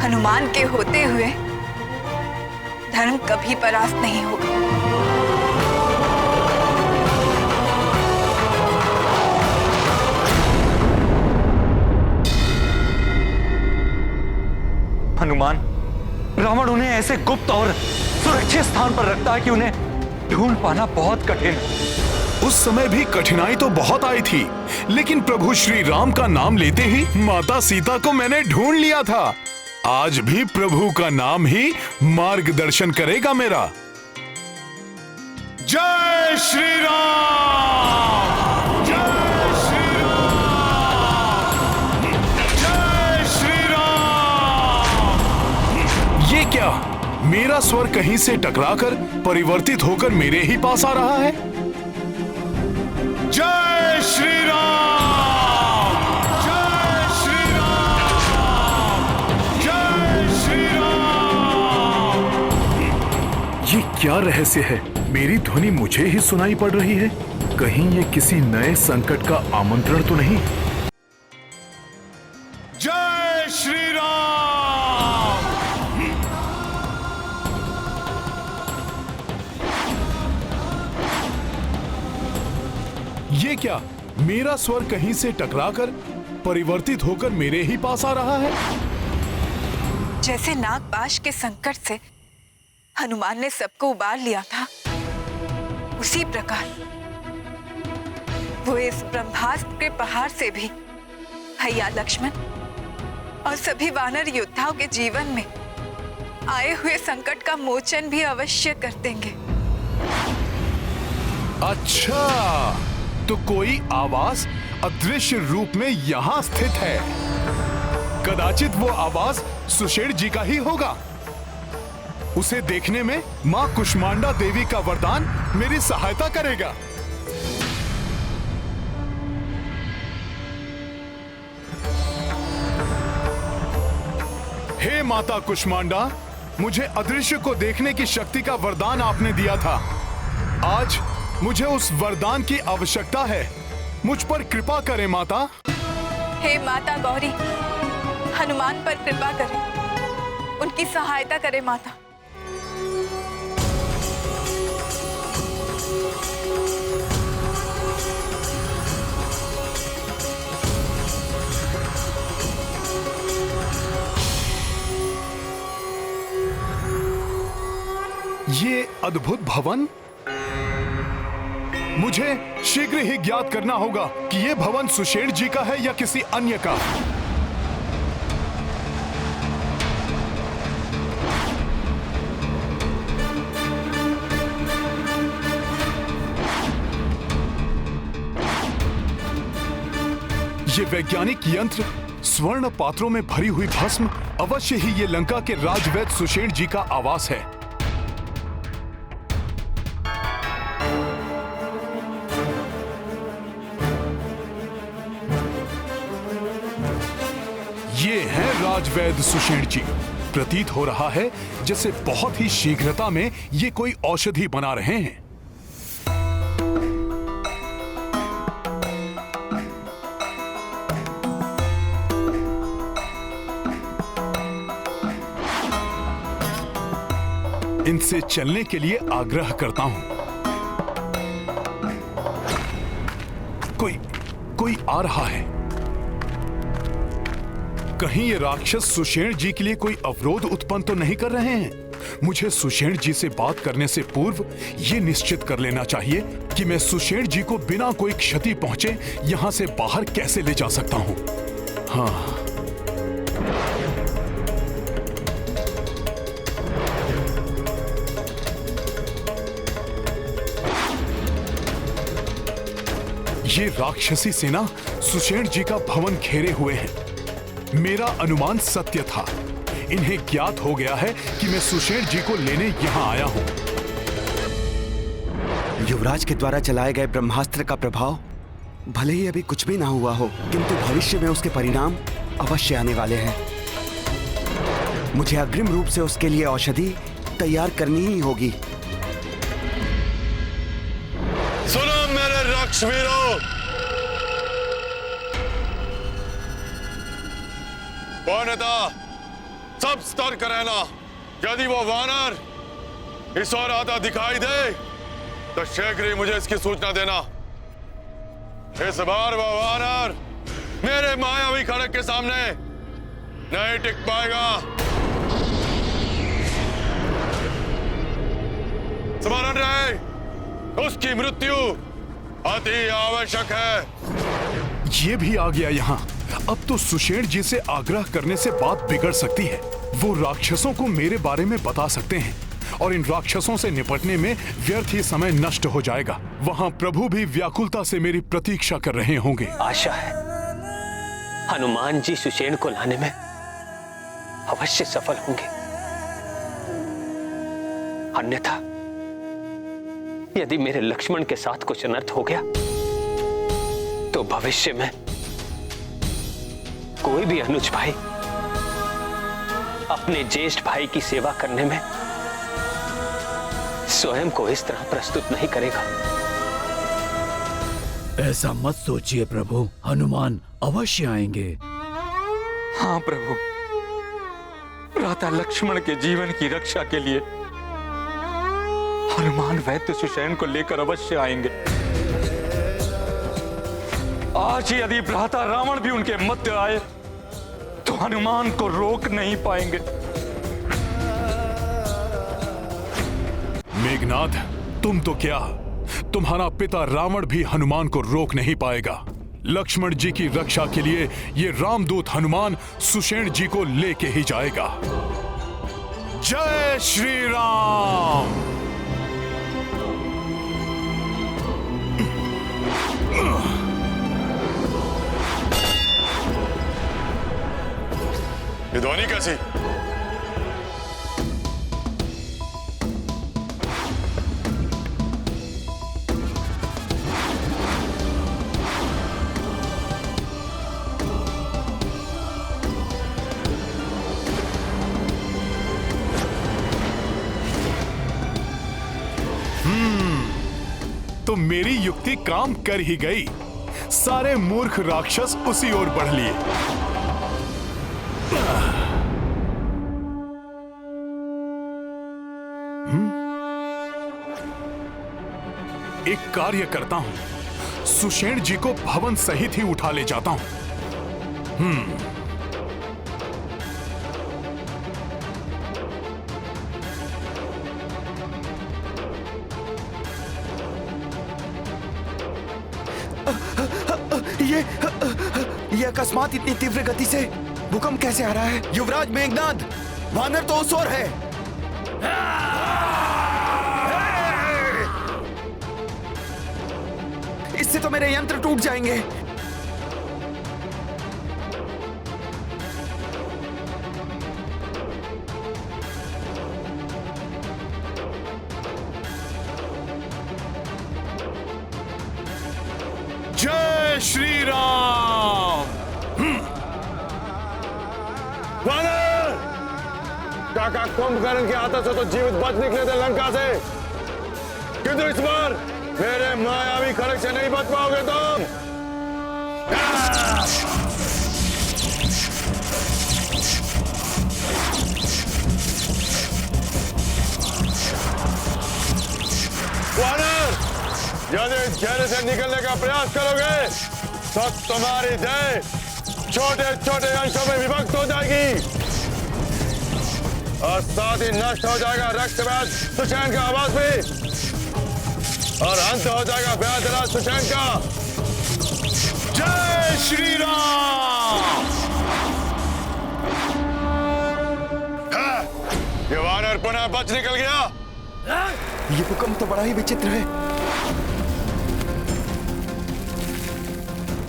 हनुमान के होते हुए धर्म कभी परास्त नहीं होगा। हनुमान, रावण उन्हें ऐसे गुप्त और सुरक्षित स्थान पर रखता है कि उन्हें ढूंढ पाना बहुत कठिन है। उस समय भी कठिनाई तो बहुत आई थी, लेकिन प्रभु श्री राम का नाम लेते ही माता सीता को मैंने ढूंढ लिया था। आज भी प्रभु का नाम ही मार्गदर्शन करेगा मेरा। जय श्री राम! जय श्री राम! जय श्री राम! ये क्या? मेरा स्वर कहीं से टकराकर परिवर्तित होकर मेरे ही पास आ रहा है। जय श्री राम! जय श्री राम! क्या रहस्य है? मेरी ध्वनि मुझे ही सुनाई पड़ रही है। कहीं ये किसी नए संकट का आमंत्रण तो नहीं? जय श्री राम। ये क्या? मेरा स्वर कहीं से टकराकर परिवर्तित होकर मेरे ही पास आ रहा है। जैसे नागपाश के संकट से हनुमान ने सबको उबार लिया था, उसी प्रकार वो इस ब्रह्मास्त्र के पहाड़ से भी भैया लक्ष्मण और सभी वानर योद्धाओं के जीवन में आए हुए संकट का मोचन भी अवश्य कर देंगे। अच्छा, तो कोई आवाज अदृश्य रूप में यहाँ स्थित है। कदाचित वो आवाज सुषेण जी का ही होगा। उसे देखने में मां कुष्मांडा देवी का वरदान मेरी सहायता करेगा। हे माता कुष्मांडा, मुझे अदृश्य को देखने की शक्ति का वरदान आपने दिया था। आज मुझे उस वरदान की आवश्यकता है। मुझ पर कृपा करें माता। हे माता गौरी, हनुमान पर कृपा करें, उनकी सहायता करें माता। ये अद्भुत भवन, मुझे शीघ्र ही ज्ञात करना होगा कि यह भवन सुषेण जी का है या किसी अन्य का। ये वैज्ञानिक यंत्र, स्वर्ण पात्रों में भरी हुई भस्म, अवश्य ही ये लंका के राजवैद्य सुषेण जी का आवास है। ये हैं राजवैद्य सुषेण जी। प्रतीत हो रहा है जैसे बहुत ही शीघ्रता में ये कोई औषधि बना रहे हैं। इनसे चलने के लिए आग्रह करता हूं। कोई आ रहा है। कहीं ये राक्षस सुषेण जी के लिए कोई अवरोध उत्पन्न तो नहीं कर रहे हैं? मुझे सुषेण जी से बात करने से पूर्व ये निश्चित कर लेना चाहिए कि मैं सुषेण जी को बिना कोई क्षति पहुंचे यहां से बाहर कैसे ले जा सकता हूं। हाँ, ये राक्षसी सेना सुषेण जी का भवन घेरे हुए हैं। मेरा अनुमान सत्य था। इन्हें ज्ञात हो गया है कि मैं सुषेण जी को लेने यहां आया हूं। युवराज के द्वारा चलाए गए ब्रह्मास्त्र का प्रभाव भले ही अभी कुछ भी ना हुआ हो, किंतु भविष्य में उसके परिणाम अवश्य आने वाले हैं। मुझे अग्रिम रूप से उसके लिए औषधि तैयार करनी ही होगी। सुनो मेरे राक्षवीरों, पौर्णता सब सतर्क रहना। यदि वो वानर इस ओर आता दिखाई दे तो शीघ्र ही मुझे इसकी सूचना देना। इस बार वो वानर मेरे मायावी खड़ग के सामने नहीं टिक पाएगा। स्मरण रहे, उसकी मृत्यु अति आवश्यक है। ये भी आ गया यहाँ। अब तो सुषेण जी से आग्रह करने से बात बिगड़ सकती है। वो राक्षसों को मेरे बारे में बता सकते हैं और इन राक्षसों से निपटने में व्यर्थ ही समय नष्ट हो जाएगा। वहाँ प्रभु भी व्याकुलता से मेरी प्रतीक्षा कर रहे होंगे। आशा है हनुमान जी सुषेण को लाने में अवश्य सफल होंगे। अन्यथा यदि मेरे लक्ष्मण के साथ कुछ अनर्थ हो गया तो भविष्य में कोई भी अनुज भाई अपने ज्येष्ठ भाई की सेवा करने में स्वयं को इस तरह प्रस्तुत नहीं करेगा। ऐसा मत सोचिए प्रभु, हनुमान अवश्य आएंगे। हाँ प्रभु, भ्राता लक्ष्मण के जीवन की रक्षा के लिए हनुमान वैद्य सुषेण को लेकर अवश्य आएंगे। आज ही यदि भ्राता रावण भी उनके मध्य आए तो हनुमान को रोक नहीं पाएंगे। मेघनाद, तुम तो क्या, तुम्हारा पिता रावण भी हनुमान को रोक नहीं पाएगा। लक्ष्मण जी की रक्षा के लिए ये रामदूत हनुमान सुषेण जी को लेके ही जाएगा। जय श्री राम। ये ध्वनि कैसी? तो मेरी युक्ति काम कर ही गई। सारे मूर्ख राक्षस उसी ओर बढ़ लिए। एक कार्य करता हूं, सुषेण जी को भवन सहित ही उठा ले जाता हूं। ये अकस्मात इतनी तीव्र गति से भूकंप कैसे आ रहा है? युवराज मेघनाद, वानर तो उस ओर है। इससे तो मेरे यंत्र टूट जाएंगे। जय श्री राम। वानर! काका कुंभकर्ण के हाथों से तो जीवित बच निकले थे लंका से, किंतु इस बार मेरे मायावी खड़ग से नहीं बच पाओगे तुम। वानर, यदि इस घेरे से निकलने का प्रयास करोगे तो तुम्हारी देह छोटे छोटे अंशों में विभक्त हो जाएगी और साथ ही नष्ट हो जाएगा रक्तवाद सुषेण का आवाज भी, और अंत हो जाएगा व्याधराज सुषेण का। जय श्री राम। ये वानर पुनः बच निकल गया। ये भूकंप तो बड़ा ही विचित्र है।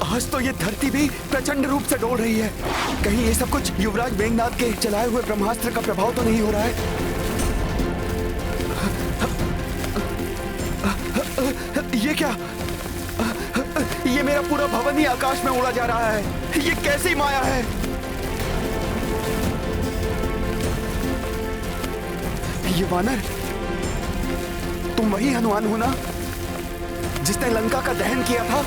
आज तो ये धरती भी प्रचंड रूप से डोल रही है। कहीं ये सब कुछ युवराज मेघनाद के चलाए हुए ब्रह्मास्त्र का प्रभाव तो नहीं हो रहा है? ये क्या? ये मेरा पूरा भवन ही आकाश में उड़ा जा रहा है। ये कैसी माया है? ये वानर, तुम वही हनुमान हो ना जिसने लंका का दहन किया था?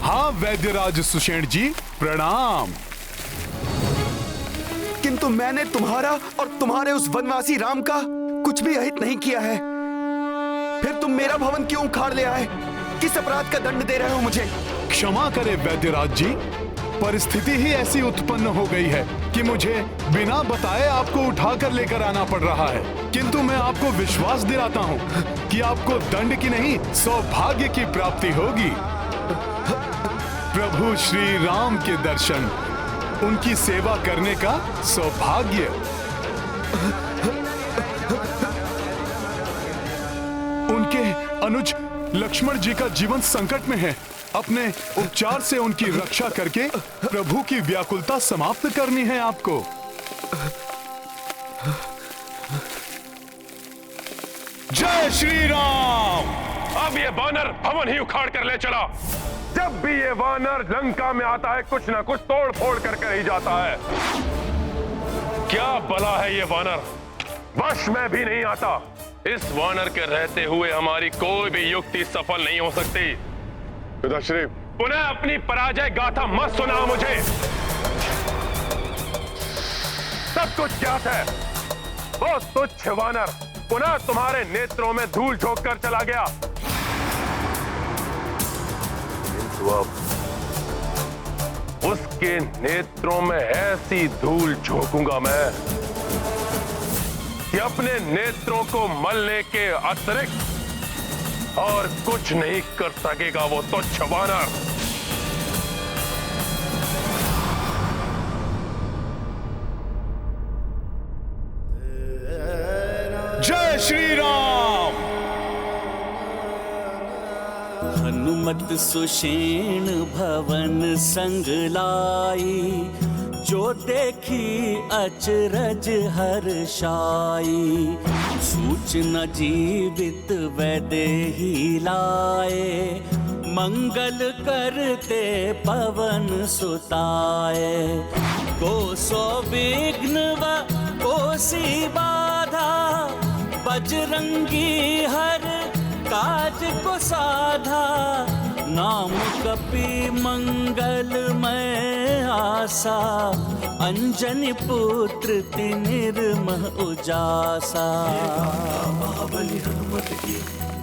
हाँ वैद्यराज सुषेण जी, प्रणाम। किंतु मैंने तुम्हारा और तुम्हारे उस वनवासी राम का कुछ भी अहित नहीं किया है। फिर तुम मेरा भवन क्यों उखाड़ ले आए? किस अपराध का दंड दे रहे हो मुझे? क्षमा करें वैद्यराज जी, परिस्थिति ही ऐसी उत्पन्न हो गई है कि मुझे बिना बताए आपको उठाकर लेकर आना पड़ रहा है। किंतु मैं आपको विश्वास दिलाता हूँ कि आपको दंड की नहीं सौभाग्य की प्राप्ति होगी। प्रभु श्री राम के दर्शन, उनकी सेवा करने का सौभाग्य। उनके अनुज लक्ष्मण जी का जीवन संकट में है। अपने उपचार से उनकी रक्षा करके प्रभु की व्याकुलता समाप्त करनी है आपको। जय श्री राम। अब ये वानर भवन ही उखाड़ कर ले चला। जब भी ये वानर लंका में आता है कुछ ना कुछ तोड़ फोड़ करके ही जाता है। क्या बला है ये वानर, वश में भी नहीं आता। इस वानर के रहते हुए हमारी कोई भी युक्ति सफल नहीं हो सकती। पिताश्री, पुनः अपनी पराजय गाथा मत सुनाओ मुझे। सब कुछ ज्ञात है। वो तुच्छ वानर पुनः तुम्हारे नेत्रों में धूल झोंक कर चला गया। किंतु अब उसके नेत्रों में ऐसी धूल झोंकूंगा मैं कि अपने नेत्रों को मलने के अतिरिक्त और कुछ नहीं कर सकेगा वो तुच्छ वानर। जय श्री राम। हनुमत सुषेण भवन संग लाई, जो देखी अचरज हर्षाई। सूचना जीवित वैदेही लाए, मंगल करते पवन सुताए। को सो विघ्न व कोसी बाधा, बजरंगी हर काज को साधा। नाम कपि मंगलमय आसा, अंजनी पुत्र निर्मह उजासा। महाबली हनुमत की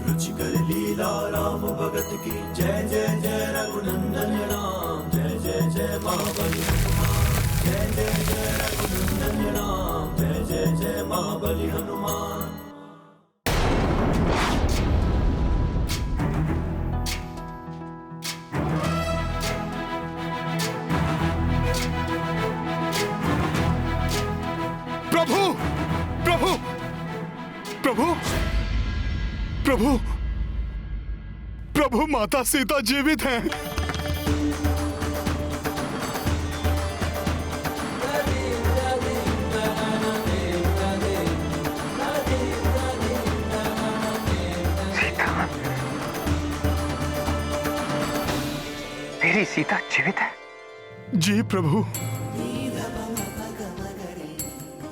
रुचिकर लीला राम भगत की। जय जय जय रघुनंदन राम, जय जय जय महाबली हनुमान। जय जय जय रघुनंदन राम, जय जय जय महाबली हनुमान। प्रभु प्रभु प्रभु प्रभु प्रभु, माता सीता जीवित हैं। मेरी सीता जीवित है? जी प्रभु।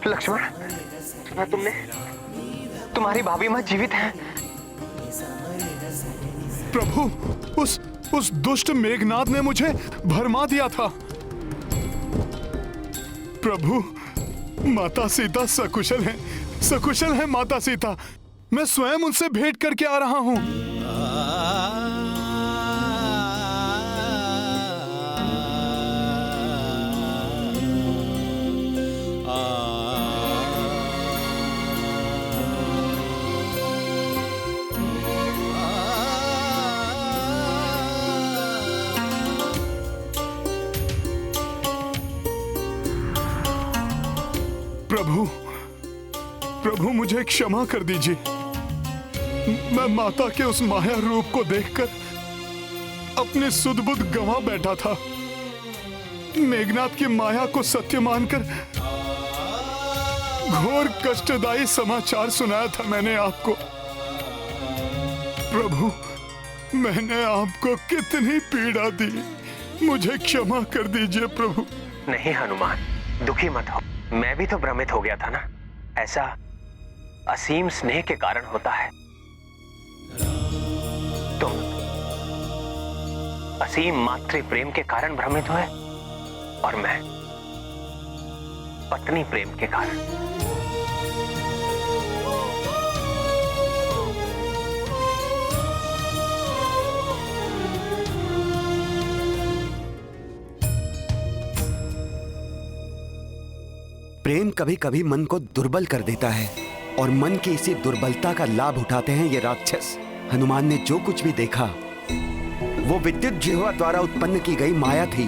लक्ष्मण, सुना तुमने? तुम्हारी भाभी मां जीवित है। प्रभु, उस दुष्ट मेघनाद ने मुझे भरमा दिया था। प्रभु, माता सीता सकुशल हैं माता सीता। मैं स्वयं उनसे भेंट करके आ रहा हूं। प्रभु मुझे क्षमा कर दीजिए। मैं माता के उस माया रूप को देखकर अपने सुध-बुध गंवा बैठा था। मेघनाद की माया को सत्य मानकर घोर कष्टदायी समाचार सुनाया था मैंने आपको। प्रभु, मैंने आपको कितनी पीड़ा दी, मुझे क्षमा कर दीजिए प्रभु। नहीं हनुमान, दुखी मत हो। मैं भी तो भ्रमित हो गया था ना। ऐसा असीम स्नेह के कारण होता है। तुम असीम मातृ प्रेम के कारण भ्रमित हुए और मैं पत्नी प्रेम के कारण। प्रेम कभी कभी मन को दुर्बल कर देता है और मन की इसी दुर्बलता का लाभ उठाते हैं ये राक्षस। हनुमान ने जो कुछ भी देखा वो विद्युत जिह्वा द्वारा उत्पन्न की गई माया थी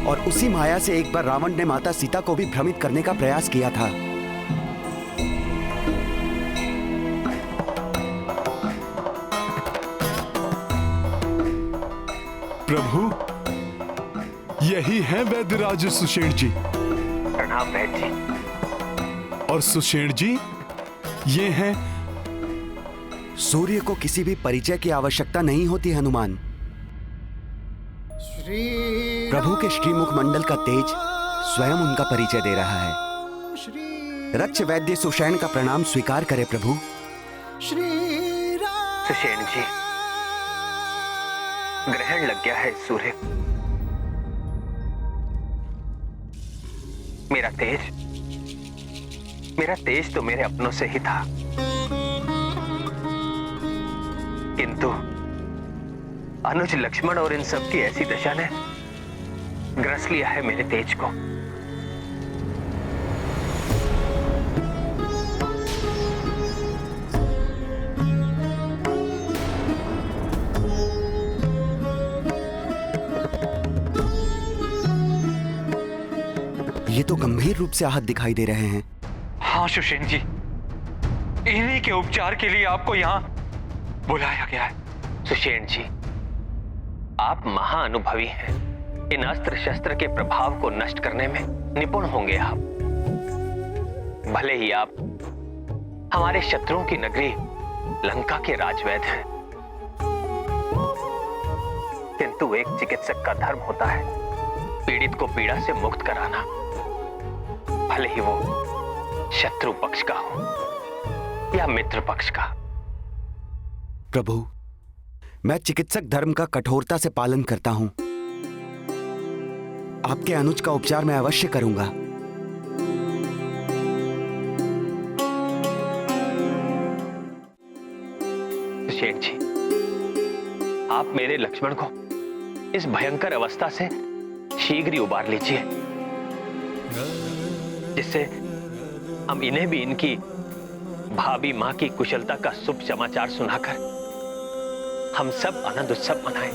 और उसी माया से एक बार रावण ने माता सीता को भी भ्रमित करने का प्रयास किया था। प्रभु, यही है वैद्यराज सुषेण जी। प्रणाम वैद्य जी। और सुषेण जी, ये हैं। सूर्य को किसी भी परिचय की आवश्यकता नहीं होती हनुमान। प्रभु के श्रीमुख मंडल का तेज स्वयं उनका परिचय दे रहा है। रक्ष वैद्य सुषैण का प्रणाम स्वीकार करे प्रभु। सुषेण जी, ग्रहण लग गया है सूर्य। मेरा तेज तो मेरे अपनों से ही था, किंतु अनुज लक्ष्मण और इन सब की ऐसी दशा ने ग्रस लिया है मेरे तेज को। ये तो गंभीर रूप से आहत दिखाई दे रहे हैं। हाँ सुषेण जी, इन्हीं के उपचार के लिए आपको यहाँ बुलाया गया है। सुषेण जी, आप महाअनुभवी हैं। इन अस्त्र शस्त्र के प्रभाव को नष्ट करने में निपुण होंगे आप। भले ही आप हमारे शत्रुओं की नगरी लंका के राजवैद्य हैं, किंतु एक चिकित्सक का धर्म होता है पीड़ित को पीड़ा से मुक्त कराना, भले ही वो शत्रु पक्ष का हो या मित्र पक्ष का। प्रभु, मैं चिकित्सक धर्म का कठोरता से पालन करता हूं। आपके अनुज का उपचार मैं अवश्य करूंगा। सुषेण जी, आप मेरे लक्ष्मण को इस भयंकर अवस्था से शीघ्र ही उबार लीजिए, जिससे हम इन्हें भी इनकी भाभी मां की कुशलता का शुभ समाचार सुनाकर हम सब आनंद उत्सव मनाएं।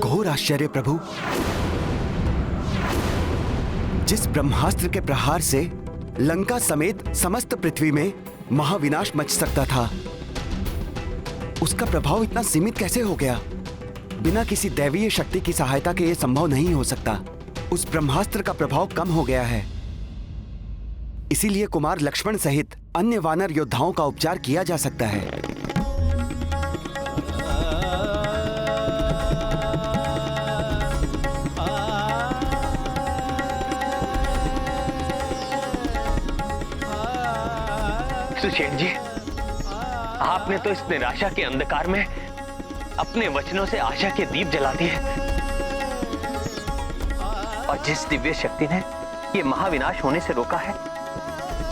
घोर आश्चर्य प्रभु, जिस ब्रह्मास्त्र के प्रहार से लंका समेत समस्त पृथ्वी में महाविनाश मच सकता था, उसका प्रभाव इतना सीमित कैसे हो गया? बिना किसी दैवीय शक्ति की सहायता के यह संभव नहीं हो सकता। उस ब्रह्मास्त्र का प्रभाव कम हो गया है, इसीलिए कुमार लक्ष्मण सहित अन्य वानर योद्धाओं का उपचार किया जा सकता है। सुषेण जी, आपने तो इस निराशा के अंधकार में अपने वचनों से आशा के दीप जला दिए, और जिस दिव्य शक्ति ने ये महाविनाश होने से रोका है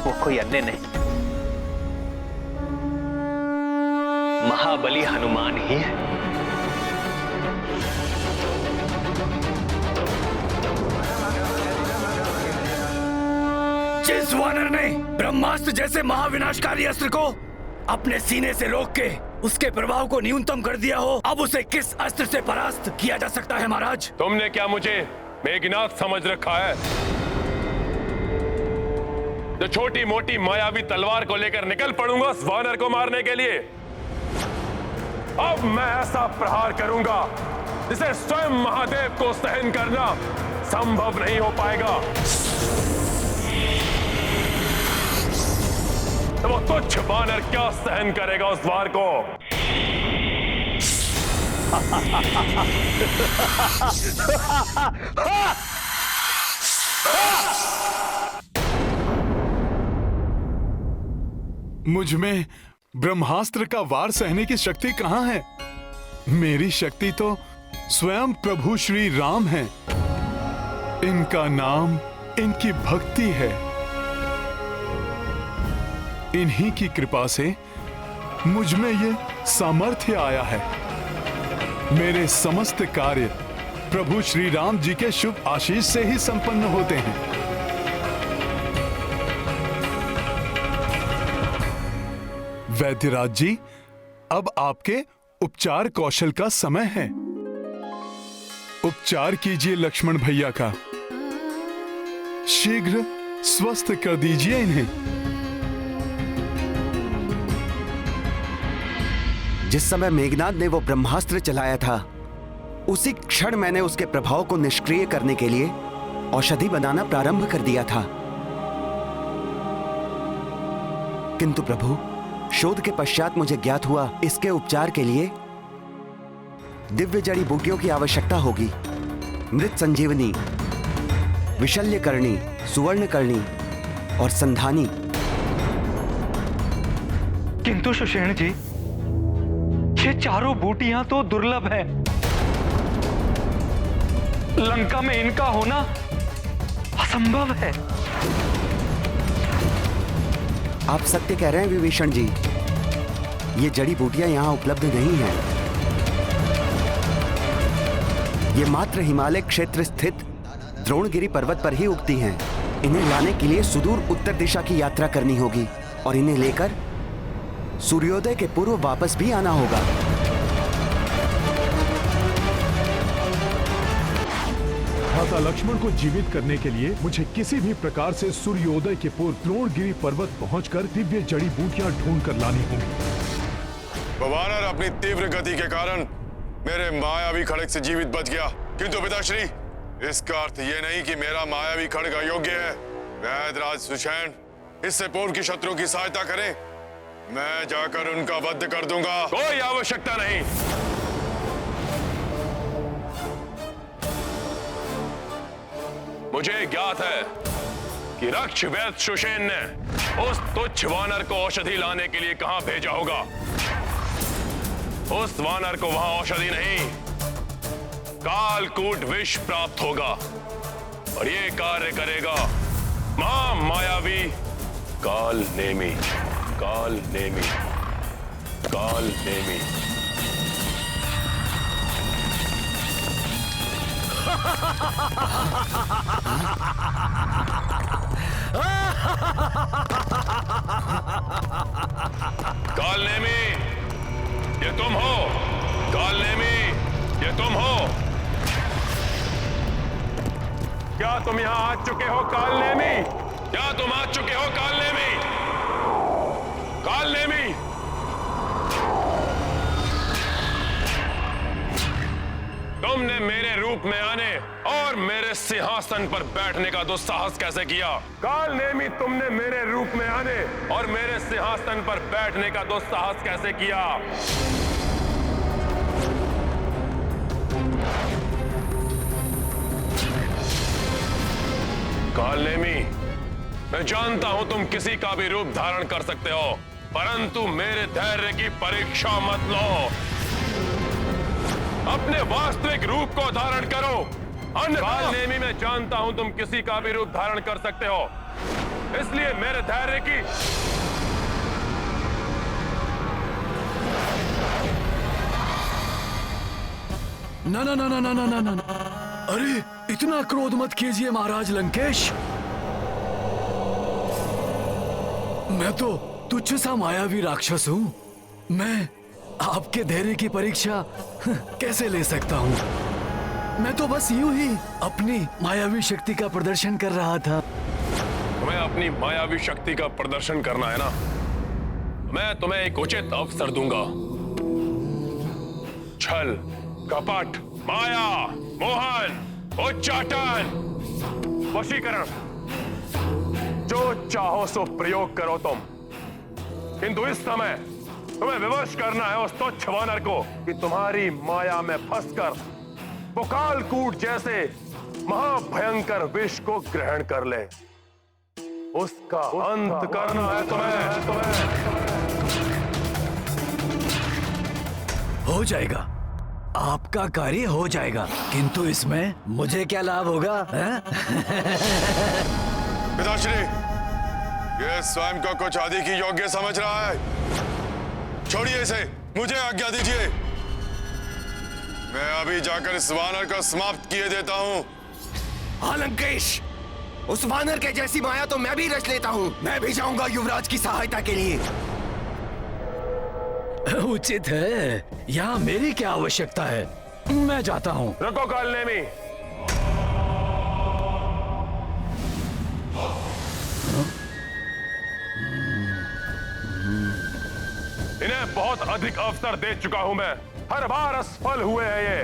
वो कोई अन्य नहीं, महाबली हनुमान ही है। जिस वानर ने ब्रह्मास्त्र जैसे महाविनाशकारी अस्त्र को अपने सीने से रोक के उसके प्रभाव को न्यूनतम कर दिया हो, अब उसे किस अस्त्र से परास्त किया जा सकता है महाराज? तुमने क्या मुझे मेघनाथ समझ रखा है, जो छोटी मोटी मायावी तलवार को लेकर निकल पड़ूंगा उस वानर को मारने के लिए? अब मैं ऐसा प्रहार करूंगा जिसे स्वयं महादेव को सहन करना संभव नहीं हो पाएगा। तो वो तुच्छ वानर क्या सहन करेगा उस वार को? मुझ में ब्रह्मास्त्र का वार सहने की शक्ति कहां है? मेरी शक्ति तो स्वयं प्रभु श्री राम है। इनका नाम, इनकी भक्ति है। इन्हीं की कृपा से मुझ में ये सामर्थ्य आया है। मेरे समस्त कार्य प्रभु श्री राम जी के शुभ आशीष से ही संपन्न होते हैं। वैद्यराज जी, अब आपके उपचार कौशल का समय है। उपचार कीजिए लक्ष्मण भैया का, शीघ्र स्वस्थ कर दीजिए इन्हें। जिस समय मेघनाद ने वो ब्रह्मास्त्र चलाया था, उसी क्षण मैंने उसके प्रभाव को निष्क्रिय करने के लिए औषधि बनाना प्रारंभ कर दिया था। किंतु प्रभु, शोध के पश्चात मुझे ज्ञात हुआ इसके उपचार के लिए दिव्य जड़ी बूटियों की आवश्यकता होगी। मृत संजीवनी, विशल्यकर्णी, सुवर्णकर्णी और संधानी। किंतु सुषेण जी, ये चारों बूटियां तो दुर्लभ हैं। लंका में इनका होना असंभव है। आप सत्य कह रहे हैं विभीषण जी, ये जड़ी बूटियां यहां उपलब्ध नहीं हैं। ये मात्र हिमालय क्षेत्र स्थित द्रोणगिरी पर्वत पर ही उगती हैं। इन्हें लाने के लिए सुदूर उत्तर दिशा की यात्रा करनी होगी और इन्हें लेकर सूर्योदय के पूर्व वापस भी आना होगा। माता लक्ष्मण को जीवित करने के लिए मुझे किसी भी प्रकार से सूर्योदय के पूर्व द्रोणगिरी पर्वत पहुंचकर दिव्य जड़ी बूटियां ढूंढ कर लानी होंगी। वानर अपनी तीव्र गति के कारण मेरे मायावी खड्ग से जीवित बच गया, किंतु पिताश्री, इसका अर्थ ये नहीं कि मेरा मायावी खड्ग अयोग्य है। वैद्यराज सुषेण इससे पूर्व की शत्रुओं की सहायता करें, मैं जाकर उनका वध कर दूंगा। कोई आवश्यकता नहीं। मुझे ज्ञात है कि रक्ष वैद्य सुषेण ने उस तुच्छ वानर को औषधि लाने के लिए कहां भेजा होगा। उस वानर को वहां औषधि नहीं, कालकूट विष प्राप्त होगा और ये कार्य करेगा महामायावी काल नेमी। काल नेमी, काल नेमी। काल नेमी, ये तुम हो? काल नेमी, ये तुम हो? क्या तुम यहां आ चुके हो काल नेमी? क्या तुम आ चुके हो काल नेमी? काल नेमी, तुमने मेरे रूप में आने और मेरे सिंहासन पर बैठने का दुस्साहस कैसे किया? काल नेमी, तुमने मेरे रूप में आने और मेरे सिंहासन पर बैठने का दुस्साहस कैसे किया? काल नेमी, मैं जानता हूं तुम किसी का भी रूप धारण कर सकते हो, परंतु मेरे धैर्य की परीक्षा मत लो। अपने वास्तविक रूप को धारण करो। काल नेमी, मैं जानता हूं तुम किसी का भी रूप धारण कर सकते हो, इसलिए मेरे धैर्य की ना ना ना ना ना ना ना ना। अरे इतना क्रोध मत कीजिए महाराज लंकेश। मैं तो तुच्छ सा मायावी राक्षस हूँ। मैं आपके धैर्य की परीक्षा कैसे ले सकता हूँ? मैं तो बस यूं ही अपनी मायावी शक्ति का प्रदर्शन कर रहा था। तुम्हें अपनी मायावी शक्ति का प्रदर्शन करना है ना? मैं तुम्हें एक उचित अवसर दूंगा। छल, कपट, माया, मोहन, उच्चाटन, वशीकरण, जो चाहो सो प्रयोग करो तुम, किंतु इस समय तुम्हें विवश करना है उस तुच्छ वानर को कि तुम्हारी माया में फंसकर वो कालकूट जैसे महाभयंकर विष को ग्रहण कर ले। उसका अंत करना है तुम्हें। हो जाएगा, आपका कार्य हो जाएगा, किंतु इसमें मुझे क्या लाभ होगा? पिताश्री, ये स्वयं को कुछ आदि की योग्य समझ रहा है। छोड़िए इसे, मुझे आज्ञा दीजिए। मैं अभी जाकर इस वानर को समाप्त किए देता हूँ। हाँ लंकेश, उस वानर के जैसी माया तो मैं भी रच लेता हूँ। मैं भी जाऊंगा युवराज की सहायता के लिए। उचित है, यहाँ मेरी क्या आवश्यकता है, मैं जाता हूँ। रुको कालनेमी। इन्हें बहुत अधिक अवसर दे चुका हूं मैं, हर बार असफल हुए हैं ये।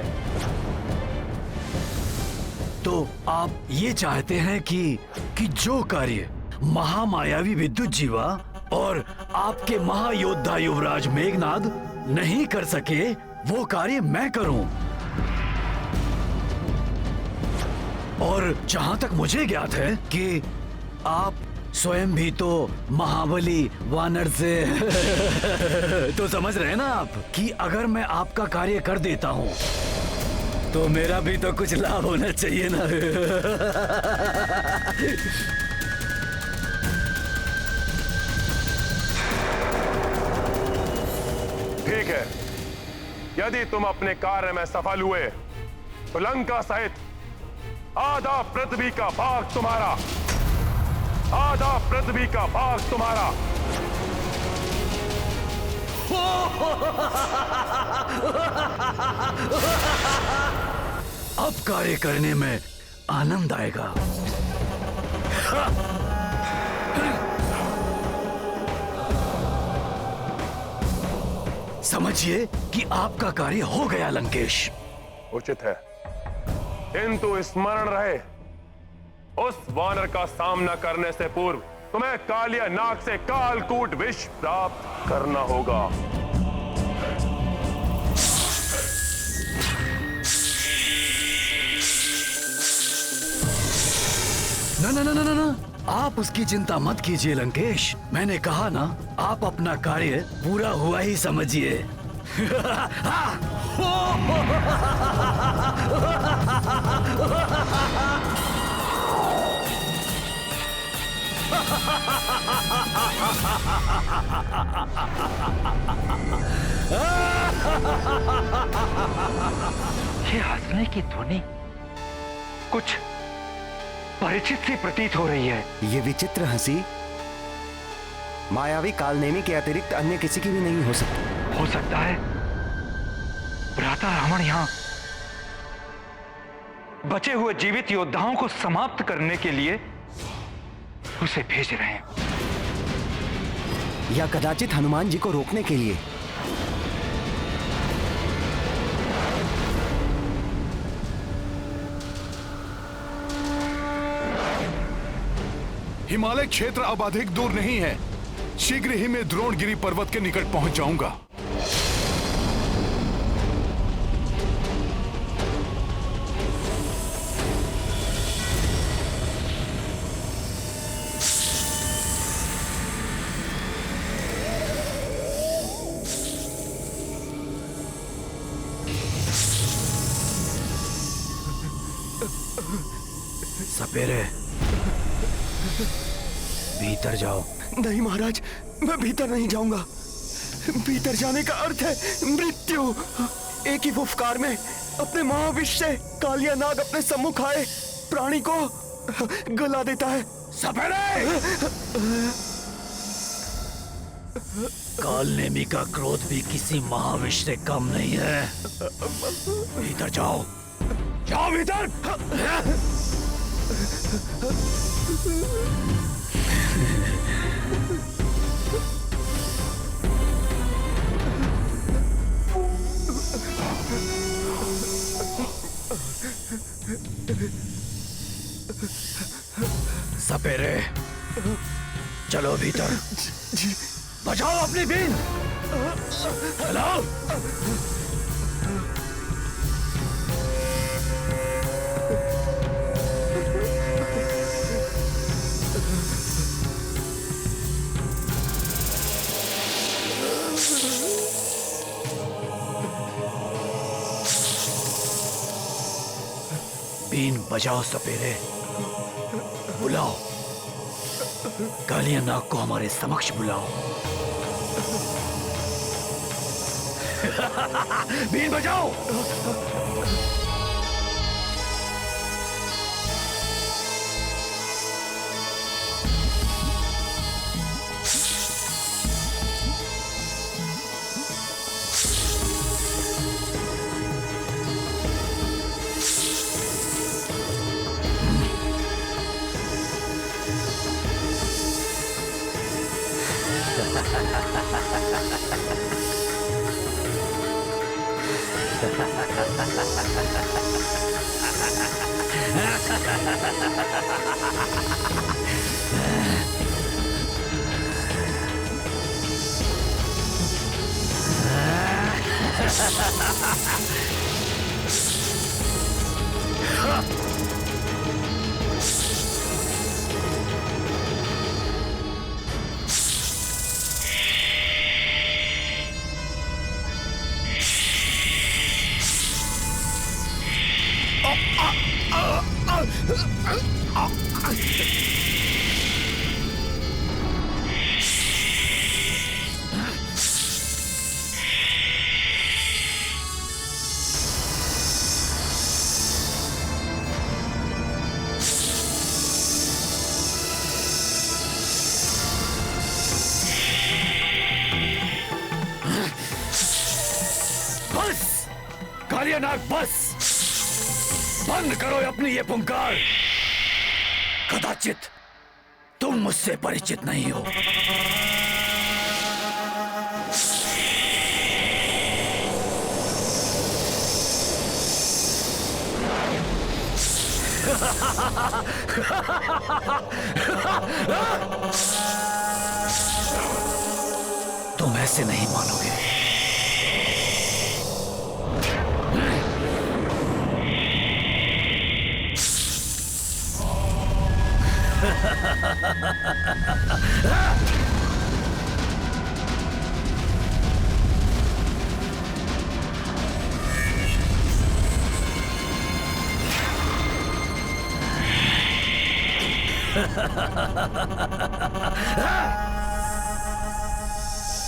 तो आप ये चाहते हैं कि जो कार्य महामायावी विद्युत जीवा और आपके महायोद्धा युवराज मेघनाद नहीं कर सके, वो कार्य मैं करूं। और जहां तक मुझे ज्ञात है कि आप स्वयं भी तो महाबली वानर से तो समझ रहे हैं ना आप कि अगर मैं आपका कार्य कर देता हूं तो मेरा भी तो कुछ लाभ होना चाहिए ना। ठीक है, यदि तुम अपने कार्य में सफल हुए तो लंका सहित आधा पृथ्वी का भाग तुम्हारा, आधा पृथ्वी का भाग तुम्हारा। अब कार्य करने में आनंद आएगा। समझिए कि आपका कार्य हो गया लंकेश। उचित है, किंतु स्मरण रहे, उस वानर का सामना करने से पूर्व तुम्हें कालिया नाग से कालकूट विष प्राप्त करना होगा। ना, आप उसकी चिंता मत कीजिए लंकेश। मैंने कहा ना, आप अपना कार्य पूरा हुआ ही समझिए। ये हंसने की ध्वनि कुछ परिचित सी प्रतीत हो रही है। ये विचित्र हंसी मायावी कालनेमी के अतिरिक्त अन्य किसी की भी नहीं हो सकती। हो सकता है भ्राता रावण यहाँ बचे हुए जीवित योद्धाओं को समाप्त करने के लिए उसे भेज रहे हैं, या कदाचित हनुमान जी को रोकने के लिए। हिमालय क्षेत्र अब अधिक दूर नहीं है। शीघ्र ही मैं द्रोणगिरी पर्वत के निकट पहुंच जाऊंगा। सपेरे, भीतर जाओ। नहीं महाराज, मैं भीतर नहीं जाऊंगा। भीतर जाने का अर्थ है मृत्यु। एक ही फुफकार में अपने महाविष से कालिया नाग अपने सम्मुख आए प्राणी को गला देता है। सपेरे! कालनेमी का क्रोध भी किसी महाविष से कम नहीं है। भीतर जाओ, जाओ भीतर। सपेरे, चलो भीतर। बचाओ अपनी बीन। चलो। बीन बजाओ सपेरे, बुलाओ कालिया नाग को हमारे समक्ष बुलाओ। बीन बजाओ। कालियानाग बस, बंद करो अपनी ये पुकार। कदाचित तुम मुझसे परिचित नहीं हो। तुम ऐसे नहीं मानोगे।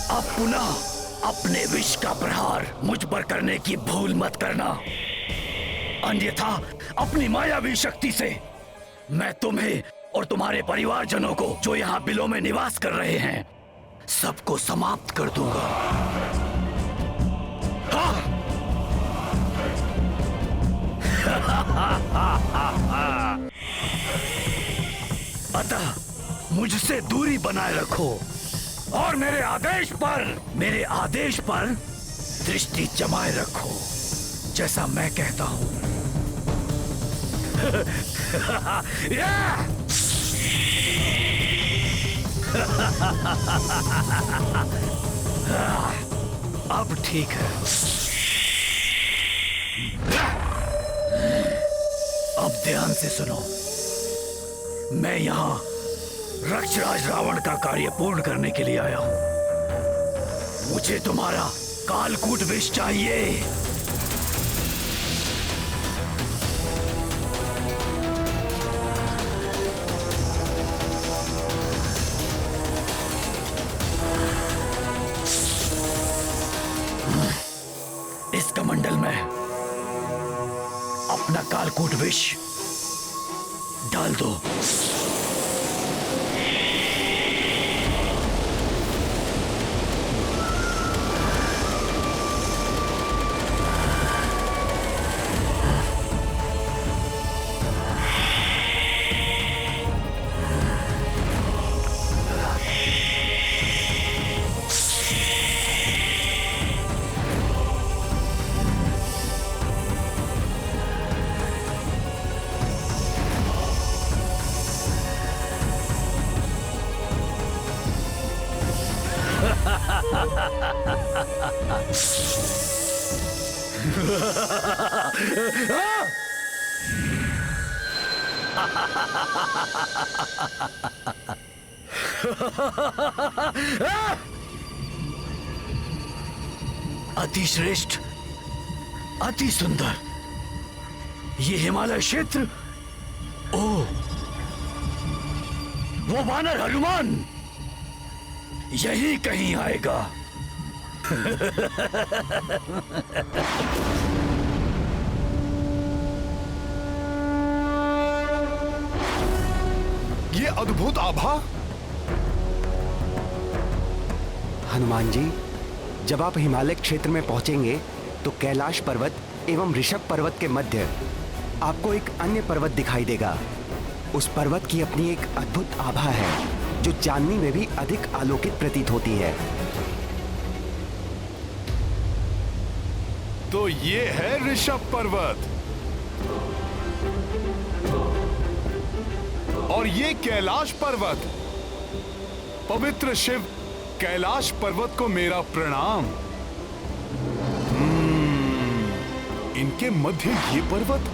अब पुनः अपने विष का प्रहार मुझ पर करने की भूल मत करना, अन्यथा अपनी मायावी शक्ति से मैं तुम्हें और तुम्हारे परिवारजनों को जो यहाँ बिलों में निवास कर रहे हैं सबको समाप्त कर दूंगा। अतः मुझसे दूरी बनाए रखो और मेरे आदेश पर दृष्टि जमाए रखो, जैसा मैं कहता हूं। अब ठीक है। अब ध्यान से सुनो, मैं यहां रक्षराज रावण का कार्य पूर्ण करने के लिए आया हूं। मुझे तुम्हारा कालकूट विष चाहिए। इस कमंडल में अपना कालकूट विष डाल दो। अति श्रेष्ठ, अति सुंदर ये हिमालय क्षेत्र। ओ, वो वानर हनुमान यही कहीं आएगा। ये अद्भुत आभा। हनुमान जी, जब आप हिमालय क्षेत्र में पहुंचेंगे तो कैलाश पर्वत एवं ऋषभ पर्वत के मध्य आपको एक अन्य पर्वत दिखाई देगा। उस पर्वत की अपनी एक अद्भुत आभा है जो चांदनी में भी अधिक आलोकित प्रतीत होती है। तो ये है ऋषभ पर्वत और ये कैलाश पर्वत। पवित्र शिव कैलाश पर्वत को मेरा प्रणाम। इनके मध्य ये पर्वत,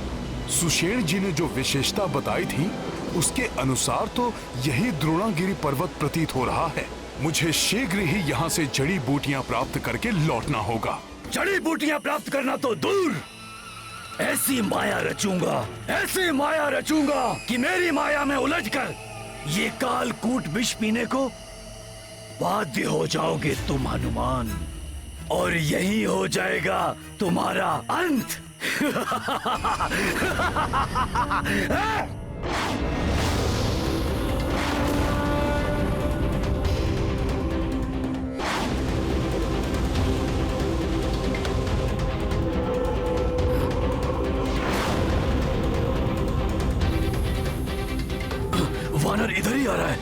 सुषेण जी ने जो विशेषता बताई थी उसके अनुसार तो यही द्रोणागिरी पर्वत प्रतीत हो रहा है। मुझे शीघ्र ही यहाँ से जड़ी बूटियां प्राप्त करके लौटना होगा। जड़ी बूटियां प्राप्त करना तो दूर, ऐसी माया रचूंगा कि मेरी माया में उलझकर ये कालकूट विष पीने को बाध्य हो जाओगे तुम हनुमान, और यही हो जाएगा तुम्हारा अंत। वानर इधर ही आ रहा है।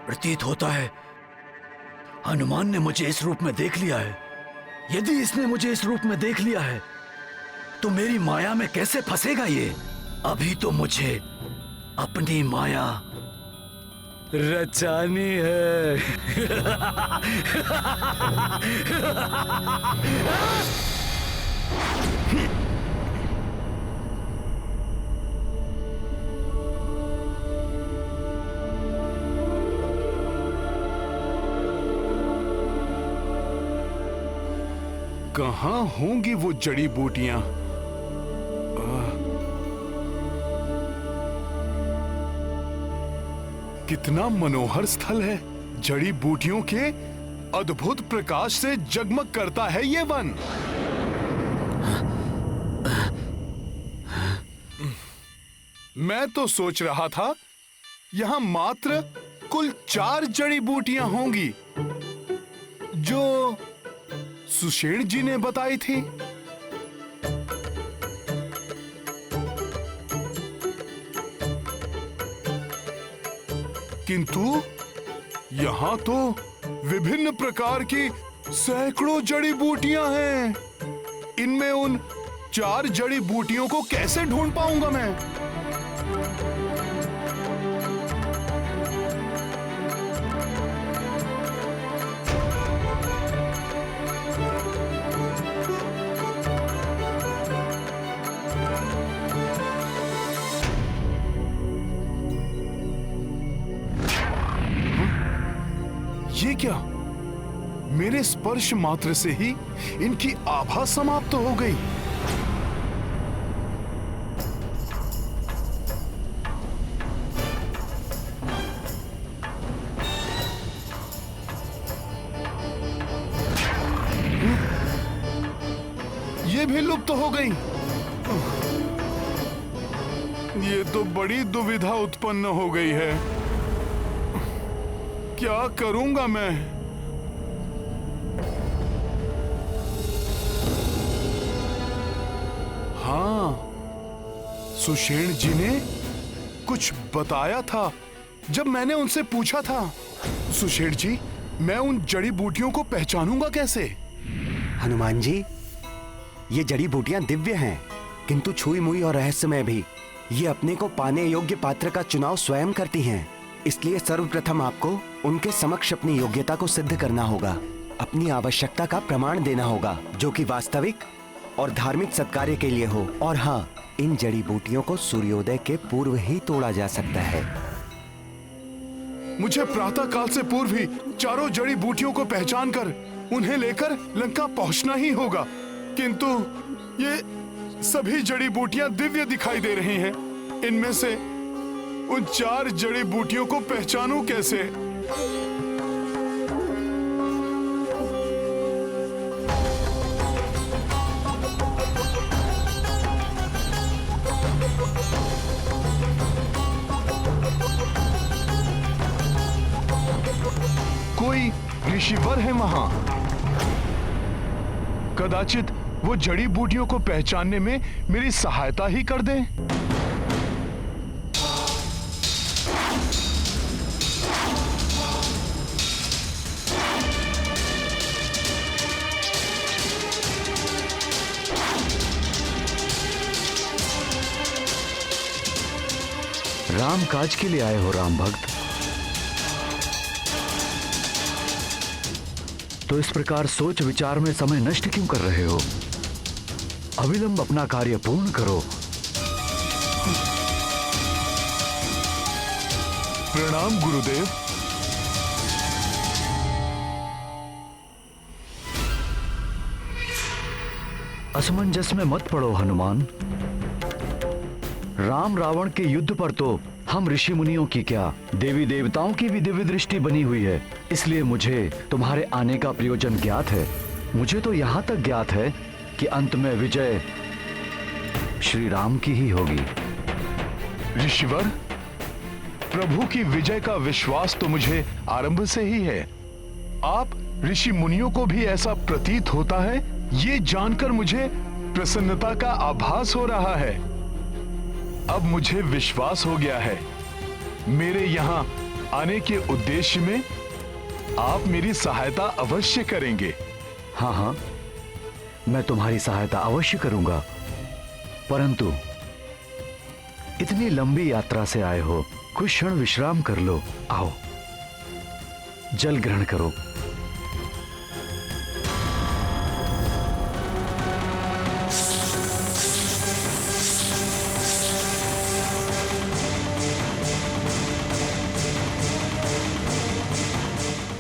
प्रतीत होता है हनुमान ने मुझे इस रूप में देख लिया है। यदि इसने मुझे इस रूप में देख लिया है तो मेरी माया में कैसे फंसेगा ये? अभी तो मुझे अपनी माया रचानी है। कहाँ होंगी वो जड़ी बूटियां? कितना मनोहर स्थल है। जड़ी बूटियों के अद्भुत प्रकाश से जगमग करता है ये वन। मैं तो सोच रहा था यहां मात्र कुल 4 जड़ी बूटियां होंगी जो सुषेण जी ने बताई थी। किंतु यहां तो विभिन्न प्रकार की सैकड़ों जड़ी बूटियां हैं। इनमें उन 4 जड़ी बूटियों को कैसे ढूंढ पाऊंगा मैं? ये क्या? मेरे स्पर्श मात्र से ही इनकी आभा समाप्त हो गई। ये भी लुप्त हो गई। ये तो बड़ी दुविधा उत्पन्न हो गई है। क्या करूंगा मैं? हाँ, सुषेण जी ने कुछ बताया था जब मैंने उनसे पूछा था। सुषेण जी, मैं उन जड़ी बूटियों को पहचानूंगा कैसे? हनुमान जी, ये जड़ी बूटियां दिव्य हैं, किंतु छुई मुई और रहस्यमय भी। ये अपने को पाने योग्य पात्र का चुनाव स्वयं करती हैं। इसलिए सर्वप्रथम आपको उनके समक्ष अपनी योग्यता को सिद्ध करना होगा, अपनी आवश्यकता का प्रमाण देना होगा जो कि वास्तविक और धार्मिक सत्कार्य के लिए हो। और हाँ, इन जड़ी बूटियों को सूर्योदय के पूर्व ही तोड़ा जा सकता है। मुझे प्रातः काल से पूर्व ही चारों जड़ी बूटियों को पहचान कर उन्हें लेकर लंका पहुंचना ही होगा, किंतु ये सभी जड़ी बूटियां दिव्य दिखाई दे रही हैं। इनमें से उन 4 जड़ी बूटियों को पहचानूं कैसे? कोई ऋषिवर है वहां। कदाचित वो जड़ी बूटियों को पहचानने में मेरी सहायता ही कर दें। राम काज के लिए आए हो राम भक्त? तो इस प्रकार सोच विचार में समय नष्ट क्यों कर रहे हो? अविलंब अपना कार्य पूर्ण करो। प्रणाम गुरुदेव। असमंजस में मत पड़ो हनुमान। राम रावण के युद्ध पर तो हम ऋषि मुनियों की क्या, देवी देवताओं की भी दिव्य दृष्टि बनी हुई है। इसलिए मुझे तुम्हारे आने का प्रयोजन ज्ञात है। मुझे तो यहां तक ज्ञात है कि अंत में विजय श्री राम की ही होगी। ऋषिवर, प्रभु की विजय का विश्वास तो मुझे आरंभ से ही है। आप ऋषि मुनियों को भी ऐसा प्रतीत होता है, ये जानकर मुझे प्रसन्नता का आभास हो रहा है। अब मुझे विश्वास हो गया है, मेरे यहां आने के उद्देश्य में आप मेरी सहायता अवश्य करेंगे। हाँ हाँ, मैं तुम्हारी सहायता अवश्य करूंगा, परंतु इतनी लंबी यात्रा से आए हो, कुछ क्षण विश्राम कर लो। आओ, जल ग्रहण करो।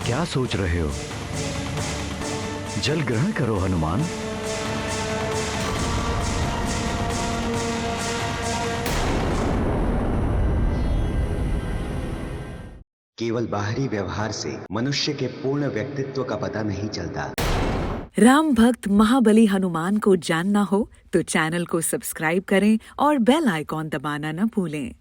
क्या सोच रहे हो? जल ग्रहण करो हनुमान। केवल बाहरी व्यवहार से मनुष्य के पूर्ण व्यक्तित्व का पता नहीं चलता। राम भक्त महाबली हनुमान को जानना हो तो चैनल को सब्सक्राइब करें और बेल आइकॉन दबाना न भूलें।